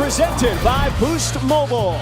presented by Boost Mobile.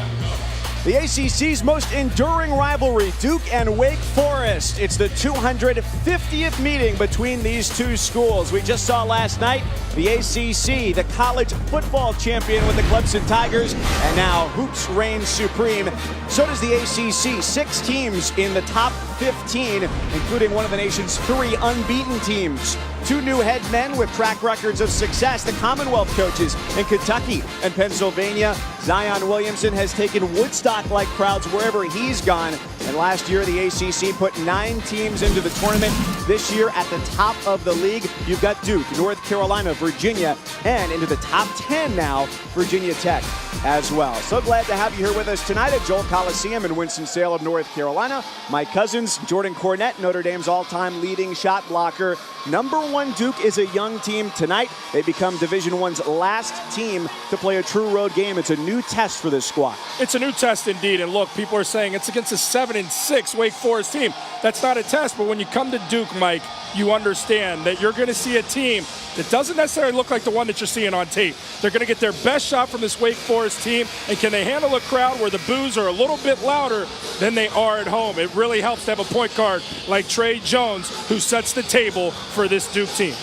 The ACC's most enduring rivalry, Duke and Wake Forest. It's the 250th meeting between these two schools. We just saw last night the ACC, the college football champion with the Clemson Tigers, and now hoops reigns supreme. So does the ACC. 6 teams in the top 15, including one of the nation's 3 unbeaten teams. 2 new head men with track records of success, the Commonwealth coaches in Kentucky and Pennsylvania. Zion Williamson has taken Woodstock-like crowds wherever he's gone. And last year, the ACC put 9 teams into the tournament. This year, at the top of the league, you've got Duke, North Carolina, Virginia, and into the top 10 now, Virginia Tech as well. So glad to have you here with us tonight at Joel Coliseum in Winston-Salem, North Carolina. My cousins, Jordan Cornette, Notre Dame's all-time leading shot blocker. Number 1 Duke is a young team tonight. They become Division I's last team to play a true road game. It's a new test for this squad. It's a new test indeed. And look, people are saying it's against a 7-6 Wake Forest team. That's not a test, but when you come to Duke, Mike, you understand that you're going to see a team that doesn't necessarily look like the one that you're seeing on tape. They're going to get their best shot from this Wake Forest team, and can they handle a crowd where the boos are a little bit louder than they are at home? It really helps to have a point guard like Trey Jones, who sets the table for this Duke team.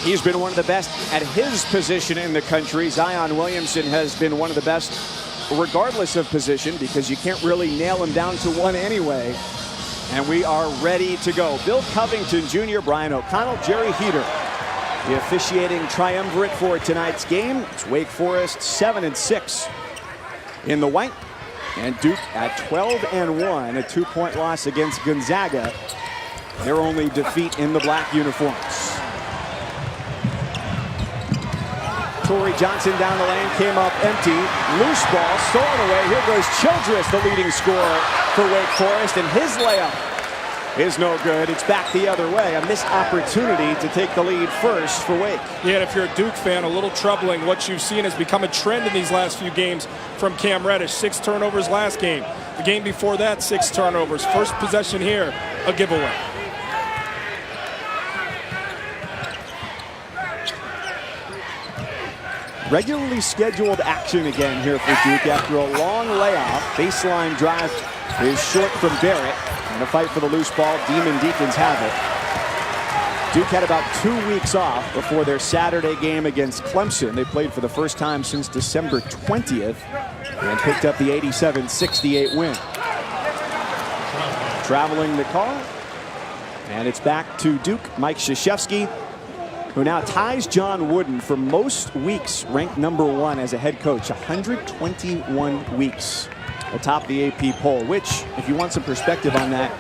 He's been one of the best at his position in the country. Zion Williamson has been one of the best regardless of position, because you can't really nail him down to one anyway. And we are ready to go. Bill Covington Jr., Brian O'Connell, Jerry Heater, the officiating triumvirate for tonight's game. It's Wake Forest 7-6 in the white, and Duke at 12-1, a 2-point loss against Gonzaga, their only defeat in the black uniforms. Torrey Johnson down the lane, came up empty. Loose ball, stolen away. Here goes Childress, the leading scorer for Wake Forest, and his layup is no good. It's back the other way. A missed opportunity to take the lead first for Wake. Yeah, and if you're a Duke fan, a little troubling. What you've seen has become a trend in these last few games from Cam Reddish. 6 turnovers last game. The game before that, 6 turnovers. First possession here, a giveaway. Regularly scheduled action again here for Duke after a long layoff. Baseline drive is short from Barrett. And a fight for the loose ball. Demon Deacons have it. Duke had about 2 weeks off before their Saturday game against Clemson. They played for the first time since December 20th and picked up the 87-68 win. Traveling the call. And it's back to Duke. Mike Krzyzewski, who now ties John Wooden for most weeks ranked number 1 as a head coach. 121 weeks atop the AP poll, which, if you want some perspective on that,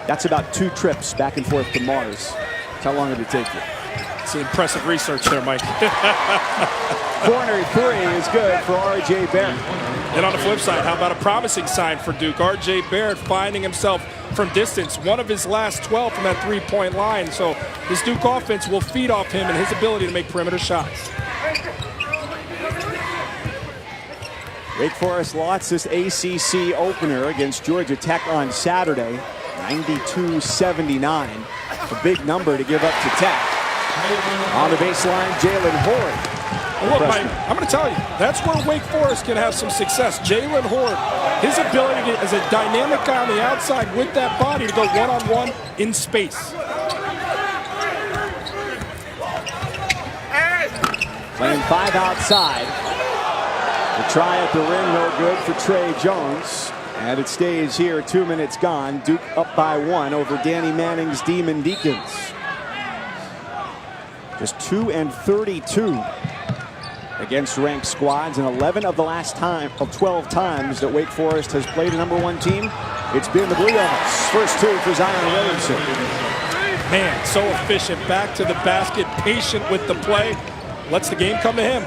that's about 2 trips back and forth to Mars. That's how long did it take you? It's impressive research there, Mike. Corner 3 is good for R.J. Barrett. And on the flip side, how about a promising sign for Duke? R.J. Barrett finding himself from distance, one of his last 12 from that 3-point line. So this Duke offense will feed off him and his ability to make perimeter shots. Wake Forest lost this ACC opener against Georgia Tech on Saturday, 92-79. A big number to give up to Tech. On the baseline, Jalen Horde. Look, Mike, I'm going to tell you, that's where Wake Forest can have some success. Jalen Horde, his ability as a dynamic guy on the outside with that body to go one-on-one in space. Playing 5 outside. The try at the rim, no good for Trey Jones. And it stays here, 2 minutes gone. Duke up by 1 over Danny Manning's Demon Deacons. Just 2-32 against ranked squads, and 11 of the last 12 times that Wake Forest has played a number 1 team, it's been the Blue Devils. First 2 for Zion Williamson. Man, so efficient, back to the basket, patient with the play, lets the game come to him.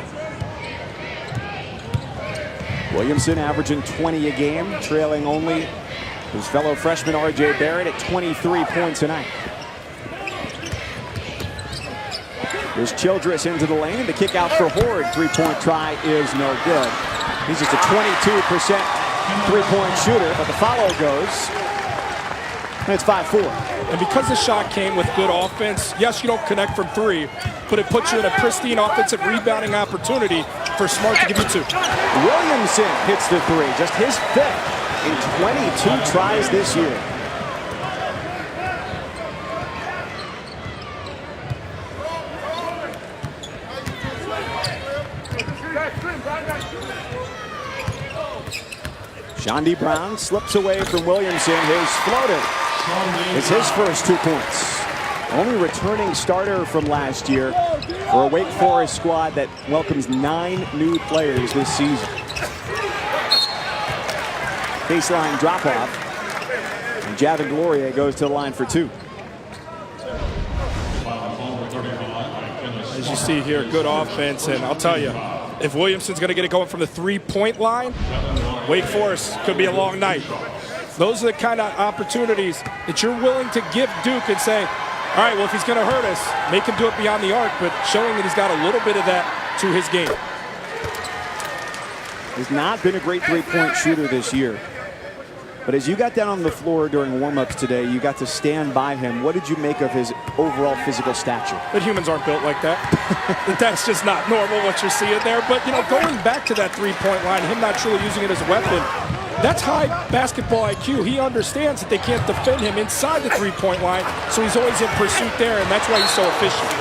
Williamson averaging 20 a game, trailing only his fellow freshman R.J. Barrett at 23 points a night. There's Childress into the lane. The kick out for Horde. 3-point try is no good. He's just a 22% 3-point shooter, but the follow goes. And it's 5-4. And because the shot came with good offense, yes, you don't connect from 3, but it puts you in a pristine offensive rebounding opportunity for Smart to give you 2. Williamson hits the three, just his 5th in 22 tries this year. Shondi Brown slips away from Williamson. His floater is his first 2 points. Only returning starter from last year for a Wake Forest squad that welcomes 9 new players this season. Baseline drop off. And Javin Gloria goes to the line for 2. As you see here, good offense, and I'll tell you, if Williamson's going to get it going from the 3-point line, Wake Forest could be a long night. Those are the kind of opportunities that you're willing to give Duke and say, all right, well, if he's going to hurt us, make him do it beyond the arc, but showing that he's got a little bit of that to his game. He's not been a great 3-point shooter this year. But as you got down on the floor during warm-ups today, you got to stand by him. What did you make of his overall physical stature? But humans aren't built like that. That's just not normal what you're seeing there. But, you know, going back to that 3-point line, him not truly using it as a weapon, that's high basketball IQ. He understands that they can't defend him inside the 3-point line, so he's always in pursuit there, and that's why he's so efficient.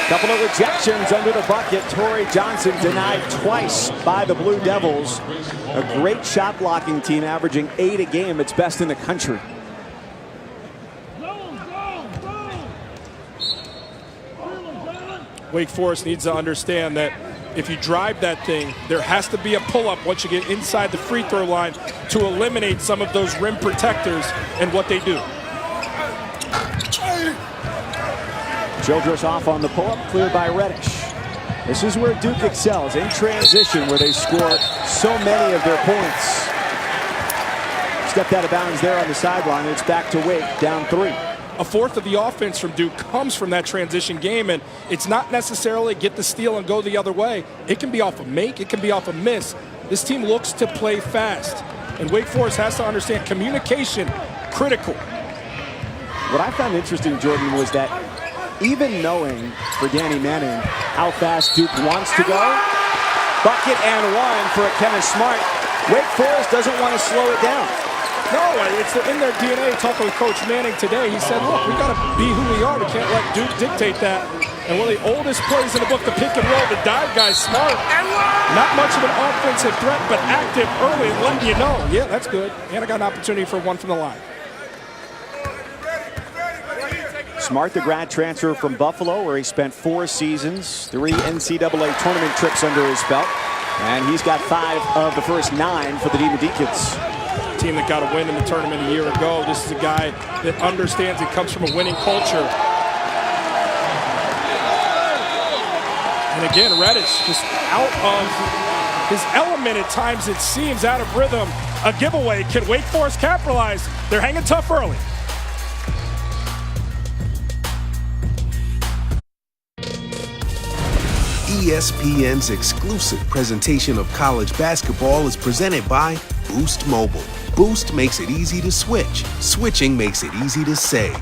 Couple of rejections under the bucket. Torrey Johnson denied twice by the Blue Devils. A great shot blocking team, averaging 8 a game. It's best in the country. Wake Forest needs to understand that if you drive that thing, there has to be a pull-up once you get inside the free throw line to eliminate some of those rim protectors and what they do. Childress off on the pull-up, cleared by Reddish. This is where Duke excels, in transition, where they score so many of their points. Stepped out of bounds there on the sideline. It's back to Wake, down 3. A fourth of the offense from Duke comes from that transition game, and it's not necessarily get the steal and go the other way. It can be off a make, it can be off a miss. This team looks to play fast, and Wake Forest has to understand communication, critical. What I found interesting, Jordan, was that even knowing for Danny Manning how fast Duke wants to go, bucket and 1 for Kenneth Smart. Wake Forest doesn't want to slow it down. No, it's in their DNA. Talking with Coach Manning today, he said, look, we got to be who we are. We can't let Duke dictate that. And one of the oldest plays in the book, the pick and roll, the dive guy, Smart. Not much of an offensive threat, but active early and letting you know, yeah, that's good. And I got an opportunity for 1 from the line. Smart, the grad transfer from Buffalo, where he spent 4 seasons, 3 NCAA tournament trips under his belt. And he's got 5 of the first 9 for the Demon Deacons. Team that got a win in the tournament a year ago. This is a guy that understands it comes from a winning culture. And again, Reddish just out of his element at times, it seems, out of rhythm. A giveaway. Can Wake Forest capitalize? They're hanging tough early. ESPN's exclusive presentation of college basketball is presented by Boost Mobile. Boost makes it easy to switch. Switching makes it easy to save.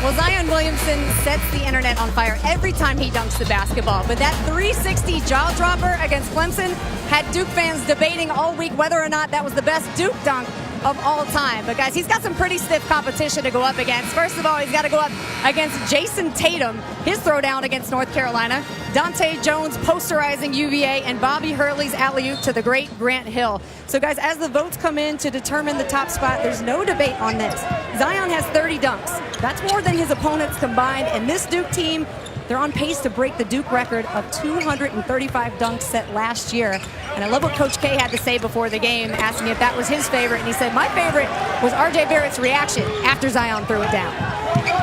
Well, Zion Williamson sets the internet on fire every time he dunks the basketball. But that 360 jaw dropper against Clemson had Duke fans debating all week whether or not that was the best Duke dunk of all time. But guys, he's got some pretty stiff competition to go up against. First of all, he's got to go up against Jason Tatum, his throwdown against North Carolina, Dante Jones posterizing UVA, and Bobby Hurley's alley-oop to the great Grant Hill. So guys, as the votes come in to determine the top spot, there's no debate on this. Zion has 30 dunks. That's more than his opponents combined, and this Duke team, they're on pace to break the Duke record of 235 dunks set last year. And I love what Coach K had to say before the game, asking if that was his favorite. And he said, my favorite was R.J. Barrett's reaction after Zion threw it down.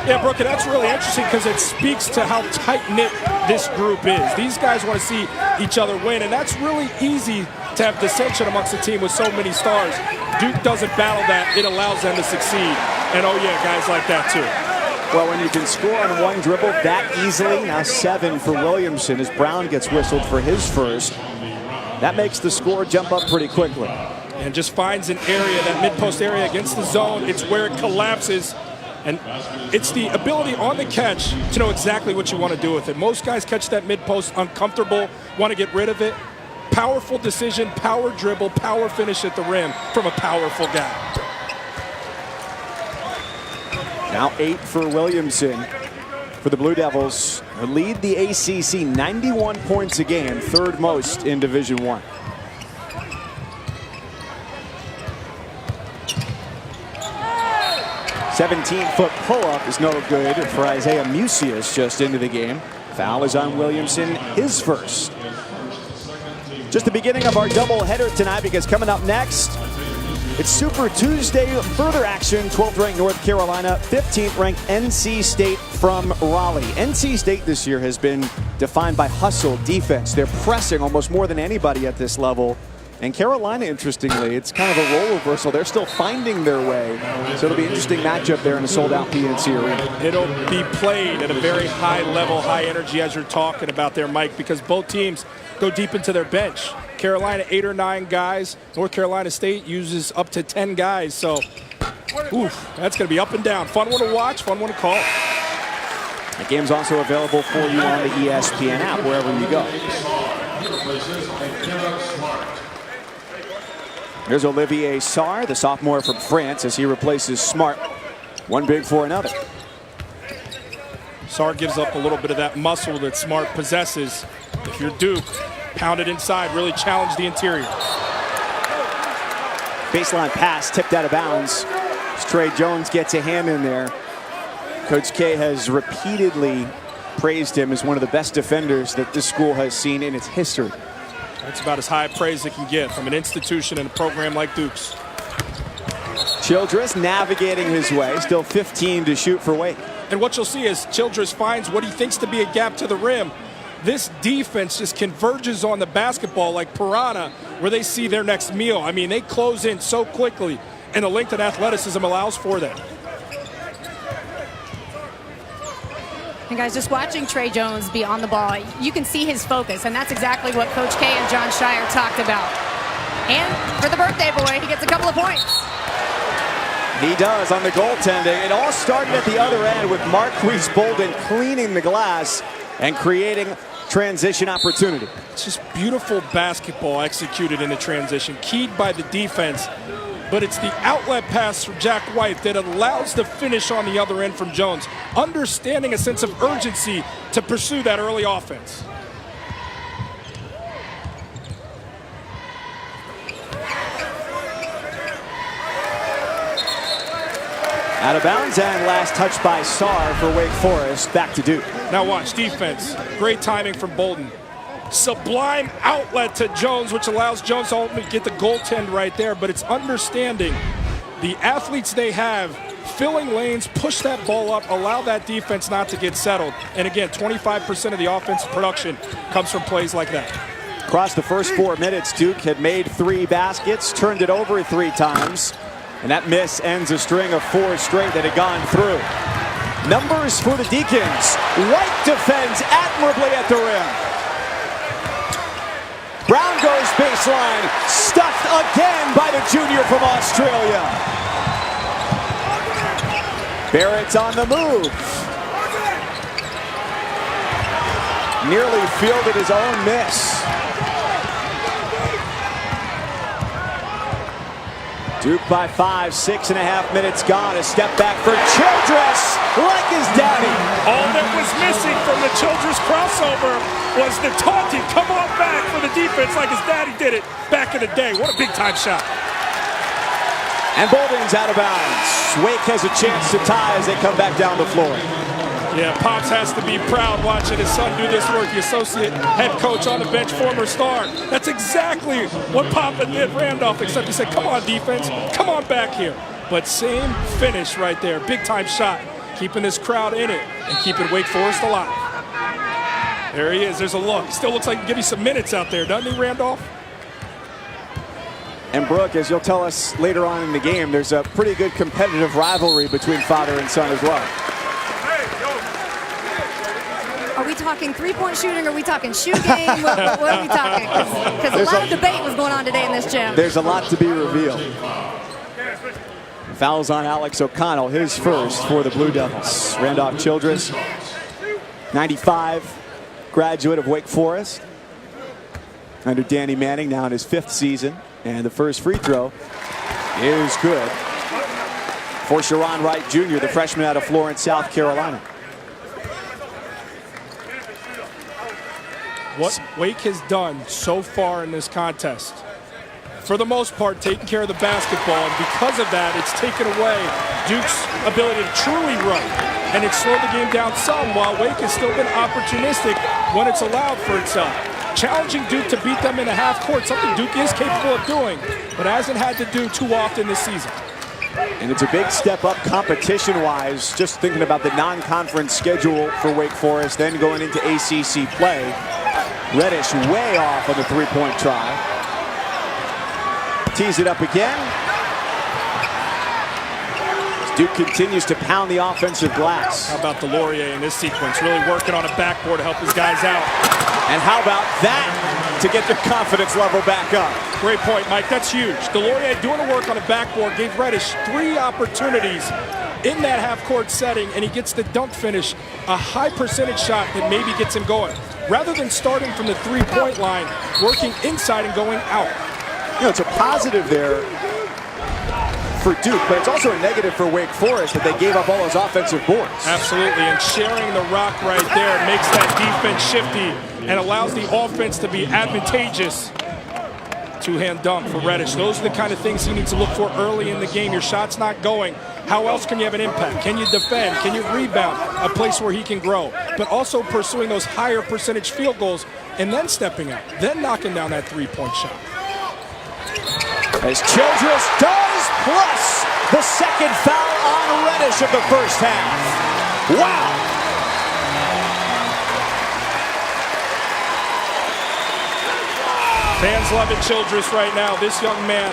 Yeah, Brooke, and that's really interesting because it speaks to how tight-knit this group is. These guys want to see each other win, and that's really easy to have dissension amongst a team with so many stars. Duke doesn't battle that. It allows them to succeed. And, oh, yeah, guys like that, too. Well, when you can score on 1 dribble that easily, now 7 for Williamson as Brown gets whistled for his first. That makes the score jump up pretty quickly. And just finds an area, that mid-post area against the zone. It's where it collapses. And it's the ability on the catch to know exactly what you want to do with it. Most guys catch that mid-post uncomfortable, want to get rid of it. Powerful decision, power dribble, power finish at the rim from a powerful guy. Now 8 for Williamson for the Blue Devils, who lead the ACC 91 points a game, third most in Division I. "17-foot pull-up is no good for Isaiah Musius just into the game. Foul is on Williamson, his first. Just the beginning of our doubleheader tonight, because coming up next, it's Super Tuesday, further action. 12th ranked North Carolina, 15th ranked NC State from Raleigh. NC State this year has been defined by hustle, defense. They're pressing almost more than anybody at this level. And Carolina, interestingly, it's kind of a role reversal. They're still finding their way. So it'll be an interesting matchup there in a sold-out PNC arena. It'll be played at a very high level, high energy, as you're talking about there, Mike, because both teams go deep into their bench. Carolina, 8 or 9 guys. North Carolina State uses up to 10 guys. So, that's going to be up and down. Fun one to watch, fun one to call. The game's also available for you on the ESPN app, wherever you go. Here's Olivier Sarr, the sophomore from France, as he replaces Smart. One big for another. Sarr gives up a little bit of that muscle that Smart possesses. If you're Duke, pound it inside, really challenge the interior. Baseline pass tipped out of bounds as Trey Jones gets a hand in there. Coach K has repeatedly praised him as one of the best defenders that this school has seen in its history. That's about as high a praise it can get from an institution and a program like Duke's. Childress navigating his way, still 15 to shoot for Wake. And what you'll see is Childress finds what he thinks to be a gap to the rim. This defense just converges on the basketball like piranha, where they see their next meal. I mean, they close in so quickly, and the length and athleticism allows for that. And guys, just watching Trey Jones be on the ball, you can see his focus, and that's exactly what Coach K and John Shire talked about. And for the birthday boy, he gets a couple of points. He does on the goaltending. It all started at the other end with Marquise Bolden cleaning the glass and creating transition opportunity. It's just beautiful basketball executed in the transition, keyed by the defense. But it's the outlet pass from Jack White that allows the finish on the other end from Jones, understanding a sense of urgency to pursue that early offense. Out of bounds, and last touch by Sarr for Wake Forest. Back to Duke. Now watch, defense. Great timing from Bolden. Sublime outlet to Jones, which allows Jones to ultimately get the goaltend right there, but it's understanding the athletes they have, filling lanes, push that ball up, allow that defense not to get settled. And again, 25% of the offensive production comes from plays like that. Across the first 4 minutes, Duke had made 3 baskets, turned it over 3 times, and that miss ends a string of 4 straight that had gone through. Numbers for the Deacons. White defends admirably at the rim. Brown goes baseline, stuffed again by the junior from Australia. Barrett's on the move. Nearly fielded his own miss. Duke by 5, 6.5 minutes gone. A step back for Childress, like his daddy. All that was missing from the Childress crossover was the taunting, come on back for the defense like his daddy did it back in the day. What a big time shot. And Bolden's out of bounds. Wake has a chance to tie as they come back down the floor. Yeah, Pops has to be proud watching his son do this work. The associate head coach on the bench, former star. That's exactly what Papa did Randolph, except he said, come on, defense, come on back here. But same finish right there, big time shot, keeping this crowd in it and keeping Wake Forest alive. There he is, there's a look. Still looks like he can give you some minutes out there, doesn't he, Randolph? And Brooke, as you'll tell us later on in the game, there's a pretty good competitive rivalry between father and son as well. Are we talking three-point shooting, or are we talking shoe game? What are we talking? Because a lot of debate was going on today in this gym. There's a lot to be revealed. Fouls on Alex O'Connell, his first for the Blue Devils. Randolph Childress, 95, graduate of Wake Forest. Under Danny Manning, now in his 5th season. And the first free throw is good for Sharon Wright Jr., the freshman out of Florence, South Carolina. What Wake has done so far in this contest, for the most part, taking care of the basketball, and because of that, it's taken away Duke's ability to truly run, and it's slowed the game down some, while Wake has still been opportunistic when it's allowed for itself. Challenging Duke to beat them in the half court, something Duke is capable of doing, but hasn't had to do too often this season. And it's a big step up competition-wise, just thinking about the non-conference schedule for Wake Forest, then going into ACC play. Reddish way off on the three-point try. Tees it up again. Duke continues to pound the offensive glass. How about Delorier in this sequence? Really working on a backboard to help his guys out. And how about that to get their confidence level back up? Great point, Mike. That's huge. Delorier doing the work on the backboard gave Reddish 3 opportunities in that half-court setting, and he gets the dunk finish, a high percentage shot that maybe gets him going. Rather than starting from the three-point line, working inside and going out. You know, it's a positive there for Duke, but it's also a negative for Wake Forest that they gave up all those offensive boards. Absolutely, and sharing the rock right there makes that defense shifty and allows the offense to be advantageous. Two-hand dunk for Reddish. Those are the kind of things he needs to look for early in the game. Your shot's not going. How else can you have an impact? Can you defend? Can you rebound? A place where he can grow. But also pursuing those higher percentage field goals and then stepping out, then knocking down that three-point shot. As Childress does, plus the second foul on Reddish of the first half. Wow! Fans loving Childress right now. This young man,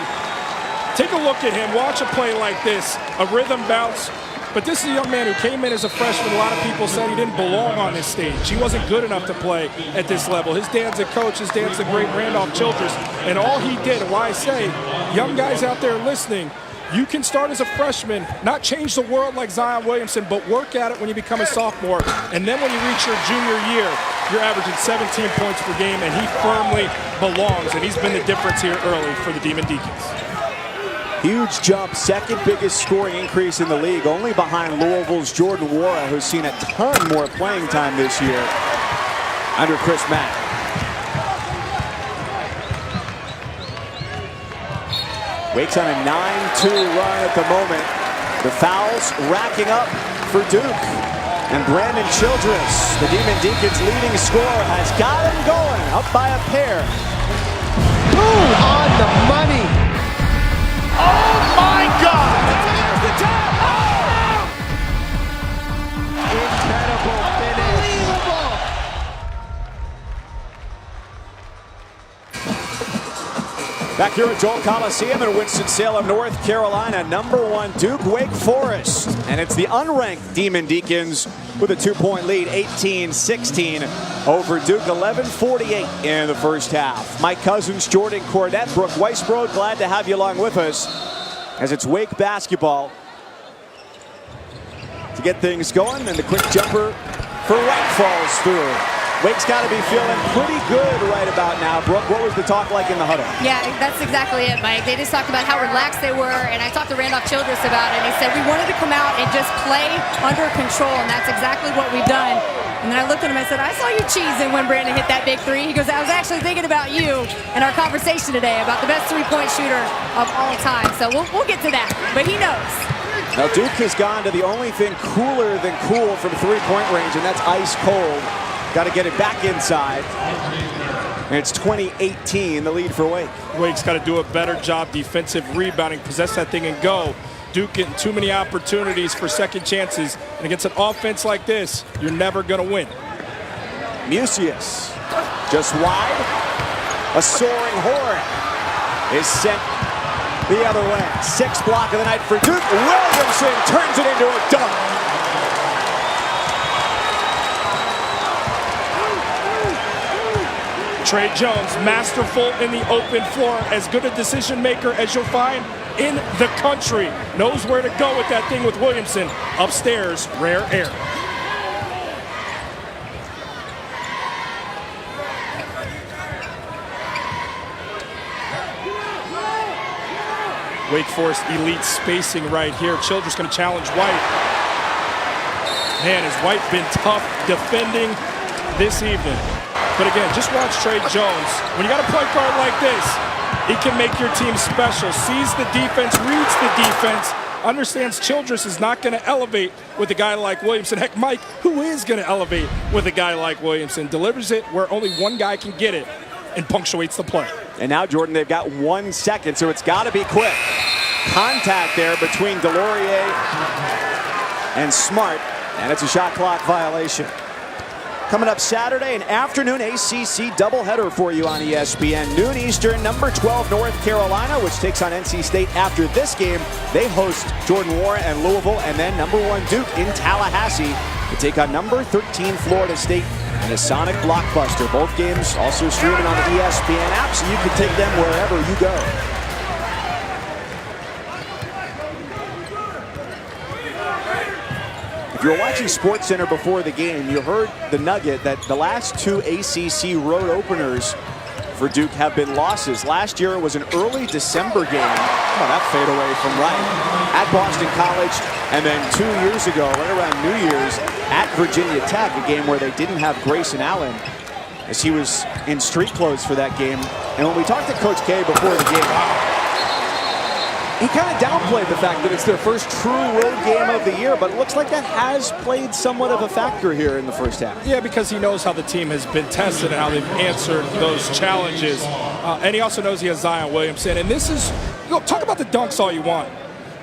take a look at him. Watch a play like this. A rhythm bounce. But this is a young man who came in as a freshman. A lot of people said he didn't belong on this stage. He wasn't good enough to play at this level. His dad's a coach. His dad's the great Randolph Childress. And all he did, and why I say, young guys out there listening, you can start as a freshman, not change the world like Zion Williamson, but work at it when you become a sophomore. And then when you reach your junior year, you're averaging 17 points per game, and he firmly belongs. And he's been the difference here early for the Demon Deacons. Huge jump, second biggest scoring increase in the league, only behind Louisville's Jordan Wara, who's seen a ton more playing time this year under Chris Mack. Wake's on a 9-2 run at the moment. The fouls racking up for Duke. And Brandon Childress, the Demon Deacons' leading scorer, has got him going, up by a pair. Boom! On the money. Oh my God! There's the tap! Oh! Incredible finish. Unbelievable! Back here at Joel Coliseum in Winston-Salem, North Carolina, #1 Duke Wake Forest. And it's the unranked Demon Deacons with a 2-point lead, 18-16 over Duke, 11:48 in the first half. Mike Cousins, Jordan Cornette, Brooke Weisbrod, glad to have you along with us as it's Wake basketball to get things going. And the quick jumper for Wright falls through. Wake's got to be feeling pretty good right about now. Brooke, what was the talk like in the huddle? Yeah, that's exactly it, Mike. They just talked about how relaxed they were, and I talked to Randolph Childress about it, and he said, we wanted to come out and just play under control, and that's exactly what we've done. And then I looked at him and said, I saw you cheesing when Brandon hit that big three. He goes, I was actually thinking about you in our conversation today about the best three-point shooter of all time. So we'll get to that, but he knows. Now Duke has gone to the only thing cooler than cool from three-point range, and that's ice cold. Got to get it back inside. And it's 20-18, the lead for Wake. Wake's got to do a better job defensive rebounding, possess that thing and go. Duke getting too many opportunities for second chances. And against an offense like this, you're never going to win. Mucius just wide. A soaring horn is sent the other way. 6th block of the night for Duke. Williamson turns it into a dunk. Trey Jones, masterful in the open floor, as good a decision maker as you'll find. in the country. Knows where to go with that thing with Williamson. Upstairs, rare air. Wake Forest elite spacing right here. Childress going to challenge White. Man, has White been tough defending this evening. But again, just watch Trey Jones. When you got a point guard like this, he can make your team special. Sees the defense, reads the defense, understands Childress is not going to elevate with a guy like Williamson. Heck, Mike, who is going to elevate with a guy like Williamson? Delivers it where only one guy can get it and punctuates the play. And now, Jordan, they've got 1 second, so it's got to be quick. Contact there between Delorier and Smart, and it's a shot clock violation. Coming up Saturday, an afternoon ACC doubleheader for you on ESPN. Noon Eastern, number 12 North Carolina, which takes on NC State. After this game, they host Jordan Warren and Louisville, and then number 1 Duke in Tallahassee to take on number 13 Florida State in a Sonic blockbuster. Both games also streaming on the ESPN app, so you can take them wherever you go. If you were watching SportsCenter before the game, you heard the nugget that the last 2 ACC road openers for Duke have been losses. Last year it was an early December game. Oh, that fadeaway from right. At Boston College, and then 2 years ago, right around New Year's, at Virginia Tech, a game where they didn't have Grayson Allen, as he was in street clothes for that game. And when we talked to Coach K before the game, he kind of downplayed the fact that it's their first true road game of the year, but it looks like that has played somewhat of a factor here in the first half. Yeah, because he knows how the team has been tested and how they've answered those challenges. And he also knows he has Zion Williamson. And this is, look, talk about the dunks all you want,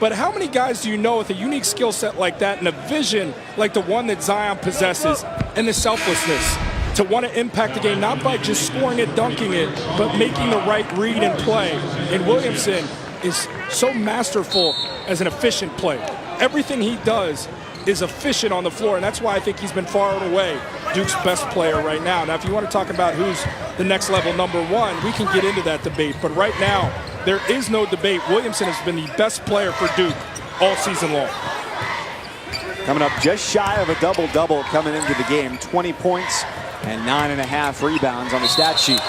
but how many guys do you know with a unique skill set like that and a vision like the one that Zion possesses and the selflessness to want to impact the game, not by just scoring it, dunking it, but making the right read and play. And Williamson is so masterful as an efficient player. Everything he does is efficient on the floor, and that's why I think he's been far and away Duke's best player right now. Now, if you want to talk about who's the next level number 1, we can get into that debate, but right now, there is no debate. Williamson has been the best player for Duke all season long. Coming up just shy of a double-double coming into the game. 20 points and 9.5 rebounds on the stat sheet.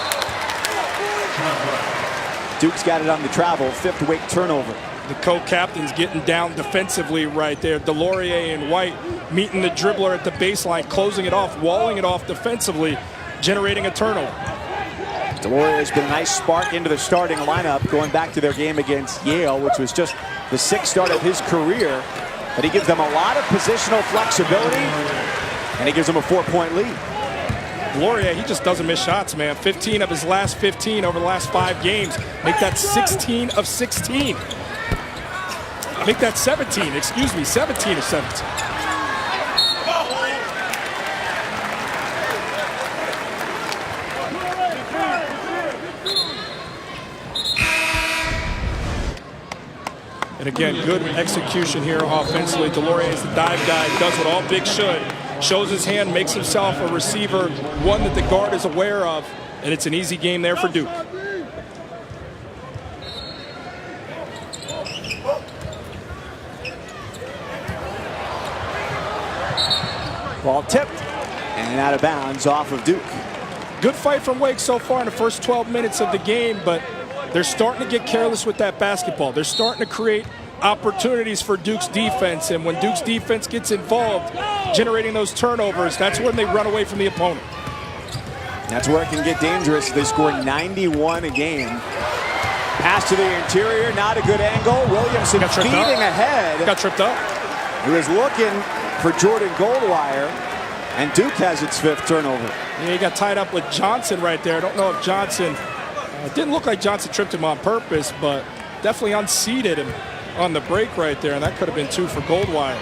Duke's got it on the travel, 5th Wake turnover. The co-captains getting down defensively right there. Delorier and White meeting the dribbler at the baseline, closing it off, walling it off defensively, generating a turnover. Delorier has been a nice spark into the starting lineup, going back to their game against Yale, which was just the 6th start of his career. But he gives them a lot of positional flexibility, and he gives them a 4-point lead. Delorier, he just doesn't miss shots, man. 15 of his last 15 over the last 5 games. Make that 16 of 16. Make that 17, excuse me, 17 of 17. And again, good execution here offensively. Delorier is the dive guy, does what all bigs should. Shows his hand, makes himself a receiver, one that the guard is aware of, and it's an easy game there for Duke. Ball tipped and out of bounds off of Duke. Good fight from Wake so far in the first 12 minutes of the game, but they're starting to get careless with that basketball. They're starting to create opportunities for Duke's defense, and when Duke's defense gets involved, generating those turnovers, that's when they run away from the opponent. That's where it can get dangerous. They score 91 a game. Pass to the interior, not a good angle. Williamson feeding ahead. Got tripped up. He was looking for Jordan Goldwire, and Duke has its 5th turnover. Yeah, he got tied up with Johnson right there. I don't know if Johnson, it didn't look like Johnson tripped him on purpose, but definitely unseated him on the break right there, and that could have been 2 for Goldwire.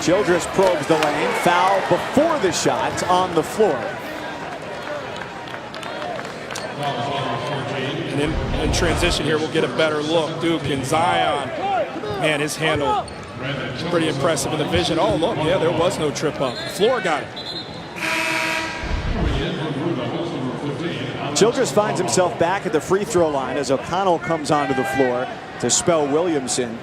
Childress probes the lane, foul before the shot on the floor. And in transition here, we'll get a better look. Duke and Zion, man, his handle is pretty impressive in the vision. Oh, look, yeah, there was no trip up. The floor got it. Childress finds himself back at the free throw line as O'Connell comes onto the floor to spell Williamson.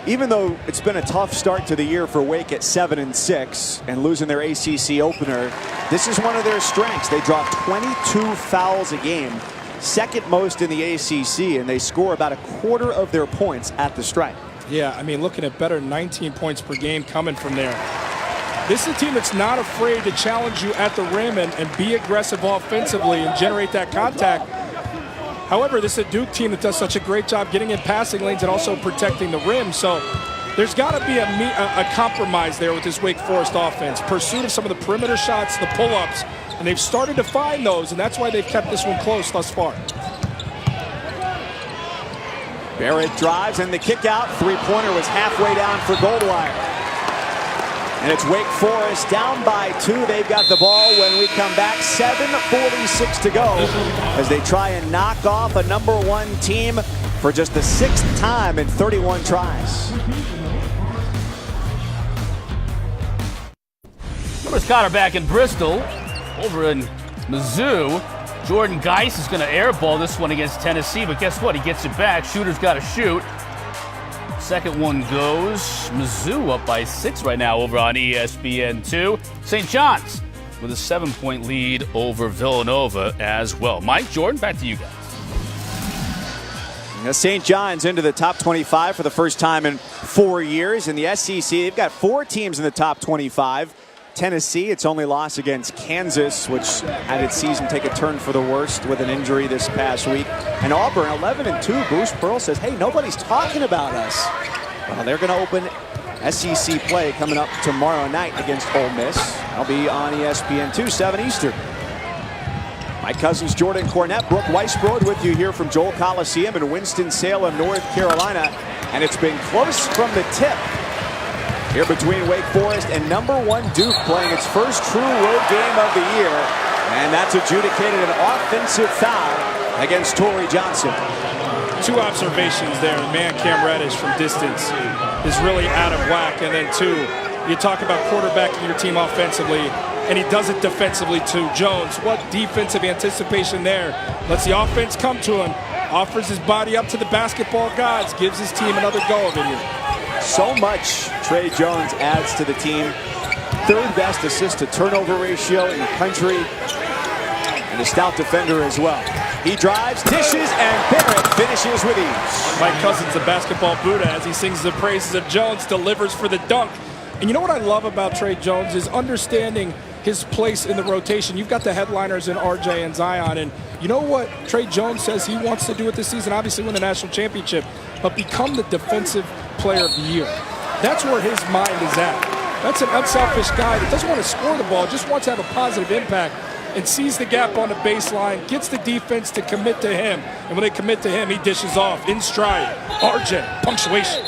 Even though it's been a tough start to the year for Wake at 7-6 and losing their ACC opener, this is one of their strengths. They draw 22 fouls a game, second most in the ACC, and they score about a quarter of their points at the stripe. Yeah, I mean, looking at better 19 points per game coming from there. This is a team that's not afraid to challenge you at the rim and be aggressive offensively and generate that contact. However, this is a Duke team that does such a great job getting in passing lanes and also protecting the rim. So there's got to be a compromise there with this Wake Forest offense. Pursuit of some of the perimeter shots, the pull-ups, and they've started to find those, and that's why they've kept this one close thus far. Barrett drives, and the kick out. Three-pointer was halfway down for Goldwire. And it's Wake Forest down by 2. They've got the ball when we come back. 7:46 to go as they try and knock off a #1 team for just the 6th time in 31 tries. Chris Cotter back in Bristol. Over in Mizzou, Jordan Geis is going to airball this one against Tennessee, but guess what? He gets it back. Shooter's got to shoot. Second one goes. Mizzou up by 6 right now over on ESPN2. St. John's with a 7-point lead over Villanova as well. Mike, Jordan, back to you guys. St. John's into the top 25 for the first time in 4 years. In the SEC, they've got 4 teams in the top 25. Tennessee, its only loss against Kansas, which had its season take a turn for the worst with an injury this past week. And Auburn, 11-2. Bruce Pearl says, hey, nobody's talking about us. Well, they're going to open SEC play coming up tomorrow night against Ole Miss. I'll be on ESPN2, 7 Eastern. My cousins Jordan Cornette, Brooke Weisbrod with you here from Joel Coliseum in Winston-Salem, North Carolina. And it's been close from the tip here between Wake Forest and #1 Duke playing its first true road game of the year. And that's adjudicated an offensive foul against Torrey Johnson. 2 observations there. Man, Cam Reddish from distance is really out of whack. And then 2, you talk about quarterbacking your team offensively, and he does it defensively too. Jones, what defensive anticipation there. Lets the offense come to him, offers his body up to the basketball gods, gives his team another go of it here. So much Trey Jones adds to the team. 3rd best assist to turnover ratio in the country. And a stout defender as well. He drives, dishes, and Barrett finishes with ease. Mike Cousins, the basketball Buddha, as he sings the praises of Jones, delivers for the dunk. And you know what I love about Trey Jones is understanding his place in the rotation. You've got the headliners in RJ and Zion, and you know what Trey Jones says he wants to do with this season? Obviously win the national championship, but become the defensive player of the year. That's where his mind is at. That's an unselfish guy that doesn't want to score the ball, just wants to have a positive impact and sees the gap on the baseline, gets the defense to commit to him, and when they commit to him, he dishes off in stride. RJ, punctuation.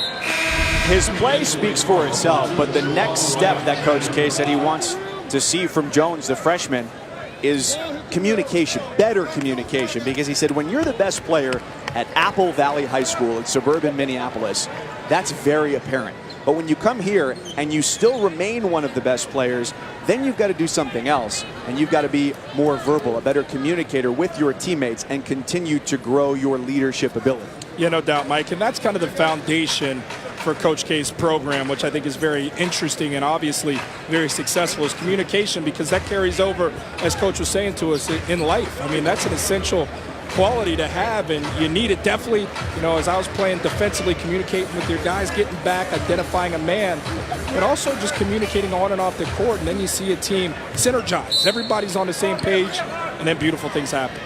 His play speaks for itself, but the next step that Coach K said he wants to see from Jones, the freshman, is communication, better communication, because he said when you're the best player at Apple Valley High School in suburban Minneapolis, that's very apparent. But when you come here and you still remain one of the best players, then you've got to do something else, and you've got to be more verbal, a better communicator with your teammates, and continue to grow your leadership ability. Yeah, no doubt, Mike, and that's kind of the foundation for Coach K's program, which I think is very interesting and obviously very successful, is communication, because that carries over, as Coach was saying to us, in life. I mean, that's an essential quality to have, and you need it definitely, you know, as I was playing defensively, communicating with your guys, getting back, identifying a man, but also just communicating on and off the court, and then you see a team synergize. Everybody's on the same page, and then beautiful things happen.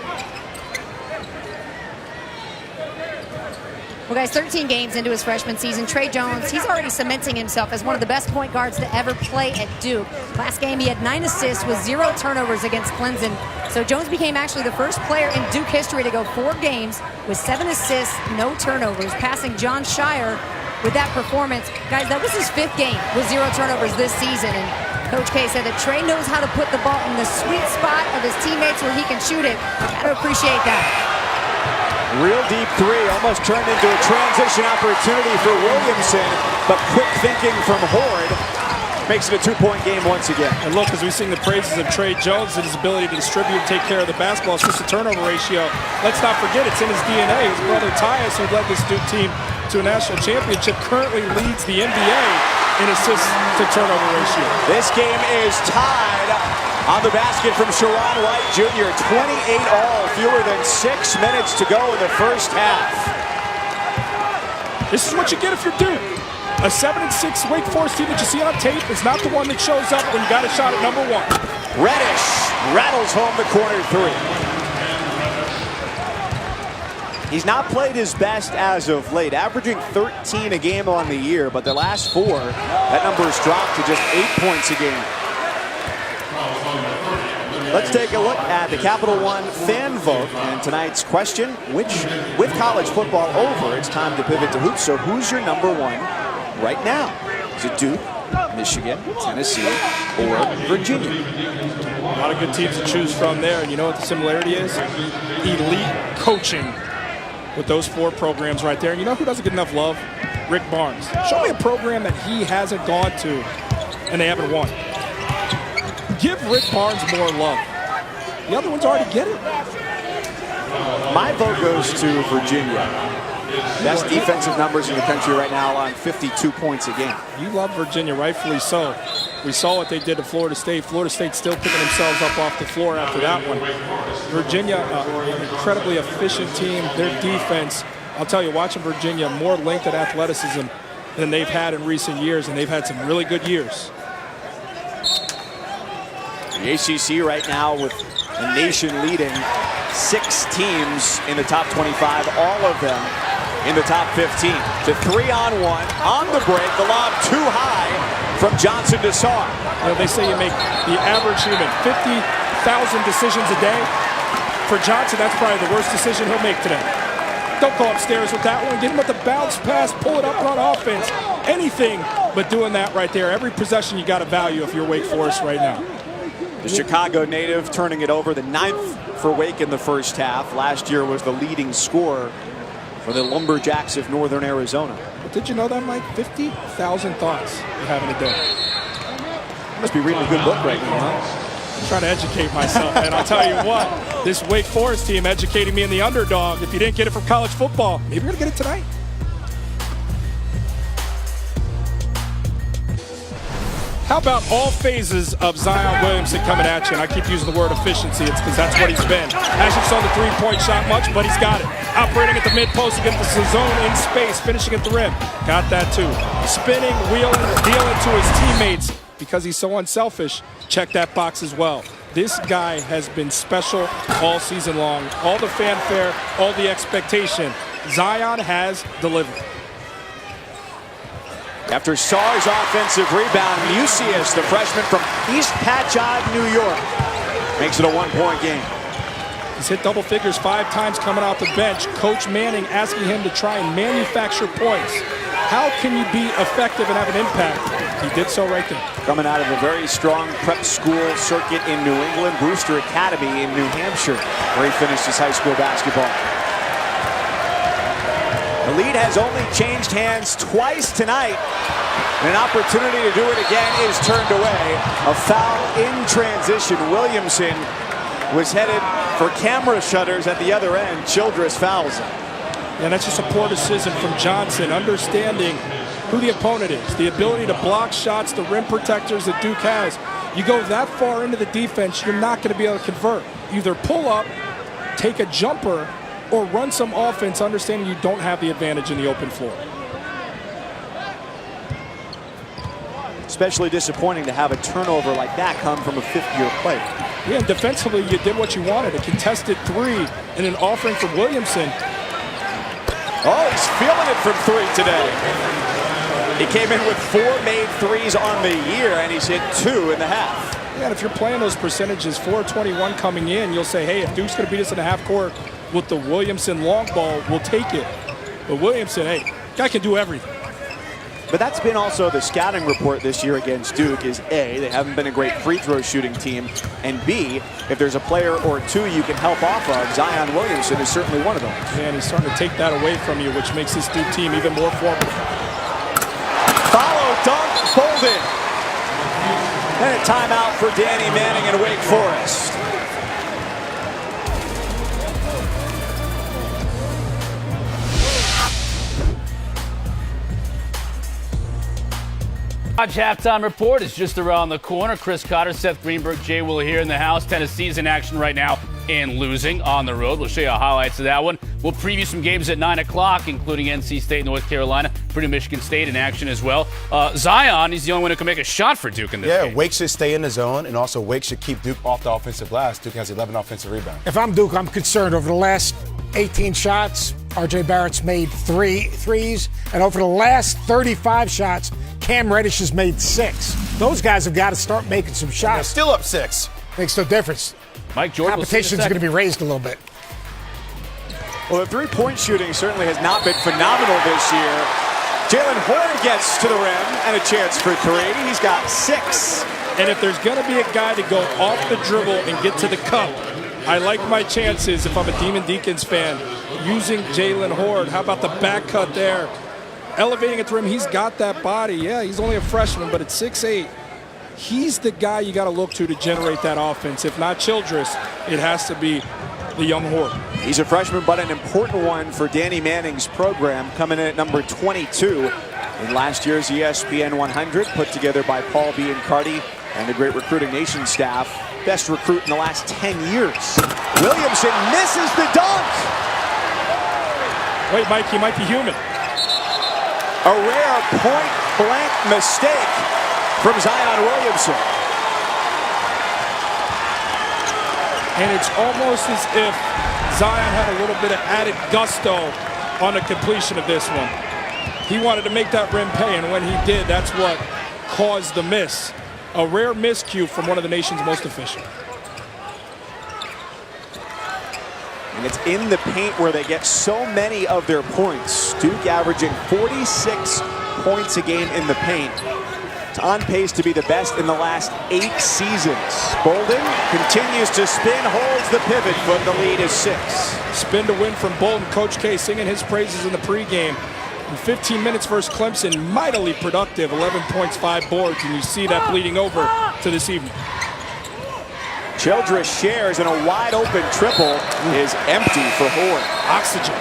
Well, guys, 13 games into his freshman season, Trey Jones, he's already cementing himself as one of the best point guards to ever play at Duke. Last game, he had 9 assists with 0 turnovers against Clemson. So Jones became actually the first player in Duke history to go 4 games with 7 assists, no turnovers, passing John Shire with that performance. Guys, that was his 5th game with 0 turnovers this season. And Coach K said that Trey knows how to put the ball in the sweet spot of his teammates where he can shoot it. Gotta appreciate that. Real deep 3, almost turned into a transition opportunity for Williamson, but quick thinking from Horde. makes it a 2-point game once again. And look, as we sing the praises of Trey Jones and his ability to distribute and take care of the basketball, assist to turnover ratio, let's not forget it's in his DNA. His brother Tyus, who led this Duke team to a national championship, currently leads the NBA in assists to turnover ratio. This game is tied on the basket from Sharon White Jr. 28 all, fewer than 6 minutes to go in the first half. This is what you get if you're Duke. A 7-6 Wake Forest team that you see on tape is not the one that shows up when you got a shot at number 1. Reddish rattles home the corner 3. He's not played his best as of late, averaging 13 a game on the year, but the last 4, that number has dropped to just 8 points a game. Let's take a look at the Capital One fan vote and tonight's question, which, with college football over, it's time to pivot to hoops. So who's your number 1 right now? Is it Duke, Michigan, Tennessee, or Virginia? A lot of good teams to choose from there, and you know what the similarity is? Elite coaching with those 4 programs right there. And you know who doesn't get enough love? Rick Barnes. Show me a program that he hasn't gone to and they haven't won. Give Rick Barnes more love. The other ones already get it. My vote goes to Virginia. Best defensive numbers in the country right now on 52 points a game. You love Virginia, rightfully so. We saw what they did to Florida State. Florida State still picking themselves up off the floor after that one. Virginia, an incredibly efficient team. Their defense, I'll tell you, watching Virginia, more length and athleticism than they've had in recent years, and they've had some really good years. The ACC right now with a nation-leading 6 teams in the top 25, all of them in the top 15. To 3-on-1, on the break, the lob too high from Johnson to Sarr. You know, they say you make the average human 50,000 decisions a day. For Johnson, that's probably the worst decision he'll make today. Don't go upstairs with that one. Get him with the bounce pass, pull it up on offense. Anything but doing that right there. Every possession you got to value if you're Wake Forest right now. The Chicago native turning it over, the 9th for Wake in the first half. Last year was the leading scorer for the Lumberjacks of Northern Arizona. But did you know that, Mike? 50,000 thoughts you're having a day. You must be reading a good book right now, huh? I'm trying to educate myself, and I'll tell you what, this Wake Forest team educating me in the underdog. If you didn't get it from college football, maybe you're going to get it tonight. How about all phases of Zion Williamson coming at you? And I keep using the word efficiency. It's because that's what he's been. Hasn't shown the three-point shot much, but he's got it. Operating at the mid-post against the zone in space, finishing at the rim. Got that too. Spinning, wheeling, dealing to his teammates because he's so unselfish. Check that box as well. This guy has been special all season long. All the fanfare, all the expectation. Zion has delivered. After Sarr's offensive rebound, Musius, the freshman from East Patchogue, New York, makes it a 1-point game. He's hit double figures 5 times coming off the bench. Coach Manning asking him to try and manufacture points. How can you be effective and have an impact? He did so right there. Coming out of a very strong prep school circuit in New England, Brewster Academy in New Hampshire, where he finished his high school basketball. The lead has only changed hands twice tonight. And an opportunity to do it again is turned away. A foul in transition. Williamson was headed for camera shutters at the other end. Childress fouls him. And that's just a poor decision from Johnson, understanding who the opponent is, the ability to block shots, the rim protectors that Duke has. You go that far into the defense, you're not going to be able to convert. Either pull up, take a jumper, or run some offense, understanding you don't have the advantage in the open floor. Especially disappointing to have a turnover like that come from a fifth-year player. Yeah, and defensively, you did what you wanted. A contested 3 and an offering from Williamson. Oh, he's feeling it from 3 today. He came in with 4 made threes on the year, and he's hit 2 in the half. Yeah, and if you're playing those percentages, 4-21 coming in, you'll say, hey, if Duke's going to beat us in the half court with the Williamson long ball, we'll take it. But Williamson, hey, guy can do everything. But that's been also the scouting report this year against Duke is A, they haven't been a great free throw shooting team, and B, if there's a player or 2 you can help off of, Zion Williamson is certainly one of those. Yeah, and he's starting to take that away from you, which makes this Duke team even more formidable. Follow dunk, Bolden. And a timeout for Danny Manning and Wake Forest. Halftime report is just around the corner. Chris Cotter, Seth Greenberg, Jay Will here in the house. Tennessee's in action right now and losing on the road. We'll show you highlights of that one. We'll preview some games at 9 o'clock, including NC State, North Carolina, Purdue, Michigan State in action as well. Zion, he's the only one who can make a shot for Duke in this game. Yeah, Wake should stay in the zone, and also Wake should keep Duke off the offensive glass. Duke has 11 offensive rebounds. If I'm Duke, I'm concerned. Over the last 18 shots, R.J. Barrett's made 3 threes, and over the last 35 shots, Cam Reddish has made 6. Those guys have got to start making some shots. They're still up 6. Makes no difference. Mike Jordan, competition's going to be raised a little bit. Well, the three-point shooting certainly has not been phenomenal this year. Jalen Horn gets to the rim and a chance for 3. He's got 6. And if there's going to be a guy to go off the dribble and get to the cup, I like my chances if I'm a Demon Deacons fan using Jalen Horn. How about the back cut there? Elevating at the rim, he's got that body. Yeah, he's only a freshman, but at 6'8", he's the guy you got to look to generate that offense. If not Childress, it has to be the young Horn. He's a freshman, but an important one for Danny Manning's program, coming in at number 22 in last year's ESPN 100, put together by Paul B. and Cardi and the great Recruiting Nation staff. Best recruit in the last 10 years. Williamson misses the dunk. Wait, Mike, he might be human. A rare point-blank mistake from Zion Williamson. And it's almost as if Zion had a little bit of added gusto on the completion of this one. He wanted to make that rim pay, and when he did, that's what caused the miss. A rare miscue from one of the nation's most efficient. And it's in the paint where they get so many of their points. Duke averaging 46 points a game in the paint. It's on pace to be the best in the last 8 seasons. Bolden continues to spin, holds the pivot, but the lead is 6. Spin to win from Bolden. Coach K singing his praises in the pregame. In 15 minutes versus Clemson, mightily productive, 11 points, 5 boards, and you see that bleeding over to this evening. Childress shares, and a wide open triple is empty for Horn. Oxygen.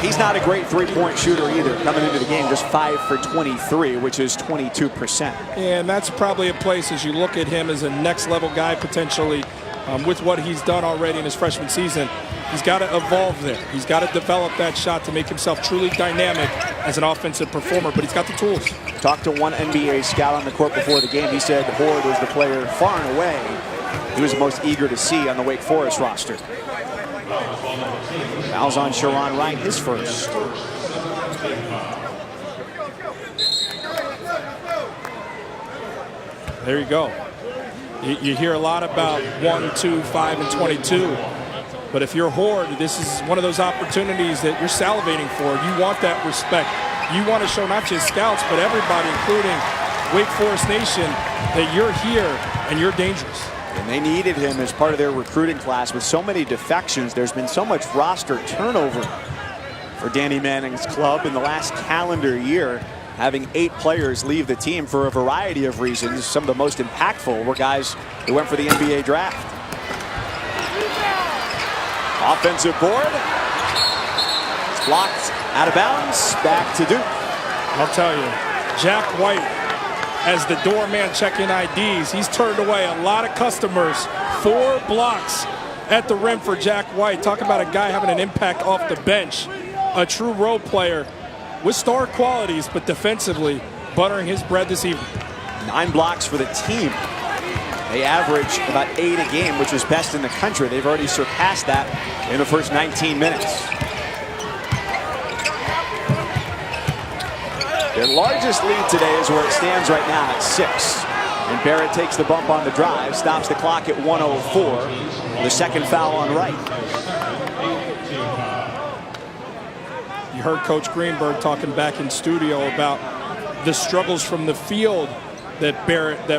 He's not a great three-point shooter either, coming into the game just 5 for 23, which is 22%. And that's probably a place as you look at him as a next-level guy potentially with what he's done already in his freshman season. He's got to evolve there. He's got to develop that shot to make himself truly dynamic as an offensive performer, but he's got the tools. Talked to one NBA scout on the court before the game. He said Horde was the player far and away he was most eager to see on the Wake Forest roster. Fouls on Sharon Wright, his first. There you go. You hear a lot about 1, 2, 5, and 22. But if you're Horde, this is one of those opportunities that you're salivating for. You want that respect. You want to show not just scouts, but everybody, including Wake Forest Nation, that you're here and you're dangerous. And they needed him as part of their recruiting class. With so many defections, there's been so much roster turnover for Danny Manning's club in the last calendar year. Having 8 players leave the team for a variety of reasons. Some of the most impactful were guys who went for the NBA draft. Offensive board. It's blocked out of bounds. Back to Duke. I'll tell you, Jack White, as the doorman checking IDs, he's turned away a lot of customers. 4 blocks at the rim for Jack White. Talk about a guy having an impact off the bench. A true role player with star qualities, but defensively buttering his bread this evening. 9 blocks for the team. They average about 8 a game, which is best in the country. They've already surpassed that in the first 19 minutes. Their largest lead today is where it stands right now at 6. And Barrett takes the bump on the drive, stops the clock at 1:04. The second foul on Wright. You heard Coach Greenberg talking back in studio about the struggles from the field that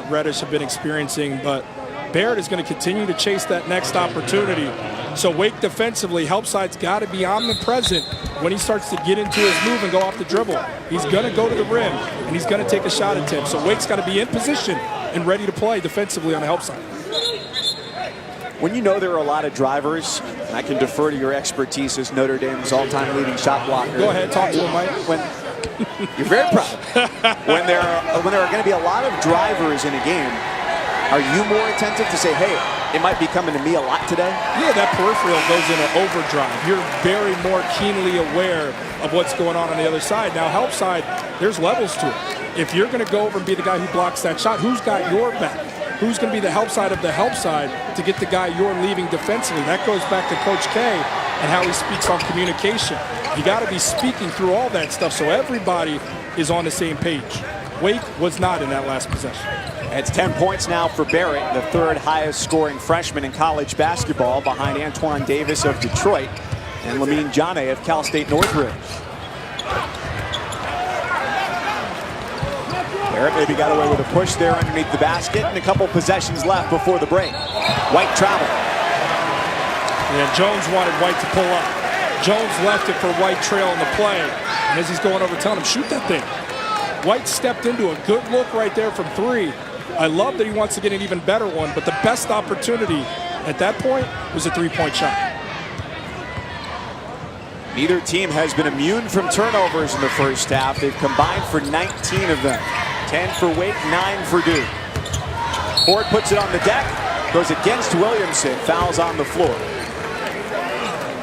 Reddish have been experiencing, but Barrett is going to continue to chase that next opportunity. So Wake defensively, help side's got to be omnipresent when he starts to get into his move and go off the dribble. He's going to go to the rim, and he's going to take a shot attempt. So Wake's got to be in position and ready to play defensively on the help side. When you know there are a lot of drivers, and I can defer to your expertise as Notre Dame's all-time leading shot blocker. Go ahead, talk to him, Mike. You're very proud. when there are going to be a lot of drivers in a game, are you more attentive to say, hey, it might be coming to me a lot today? Yeah, that peripheral goes into overdrive. You're very more keenly aware of what's going on the other side. Now, help side, there's levels to it. If you're going to go over and be the guy who blocks that shot, who's got your back? Who's going to be the help side of the help side to get the guy you're leaving defensively? That goes back to Coach K and how he speaks on communication. You got to be speaking through all that stuff so everybody is on the same page. Wake was not in that last possession. It's 10 points now for Barrett, the third highest scoring freshman in college basketball, behind Antoine Davis of Detroit and Lamine Jane of Cal State Northridge. Barrett maybe got away with a push there underneath the basket, and a couple possessions left before the break. White travel. Yeah, Jones wanted White to pull up. Jones left it for White trail in the play, and as he's going over, telling him, shoot that thing. White stepped into a good look right there from three. I love that he wants to get an even better one, but the best opportunity at that point was a three-point shot. Neither team has been immune from turnovers in the first half. They've combined for 19 of them. 10 for Wake, 9 for Duke. Ford puts it on the deck, goes against Williamson, fouls on the floor.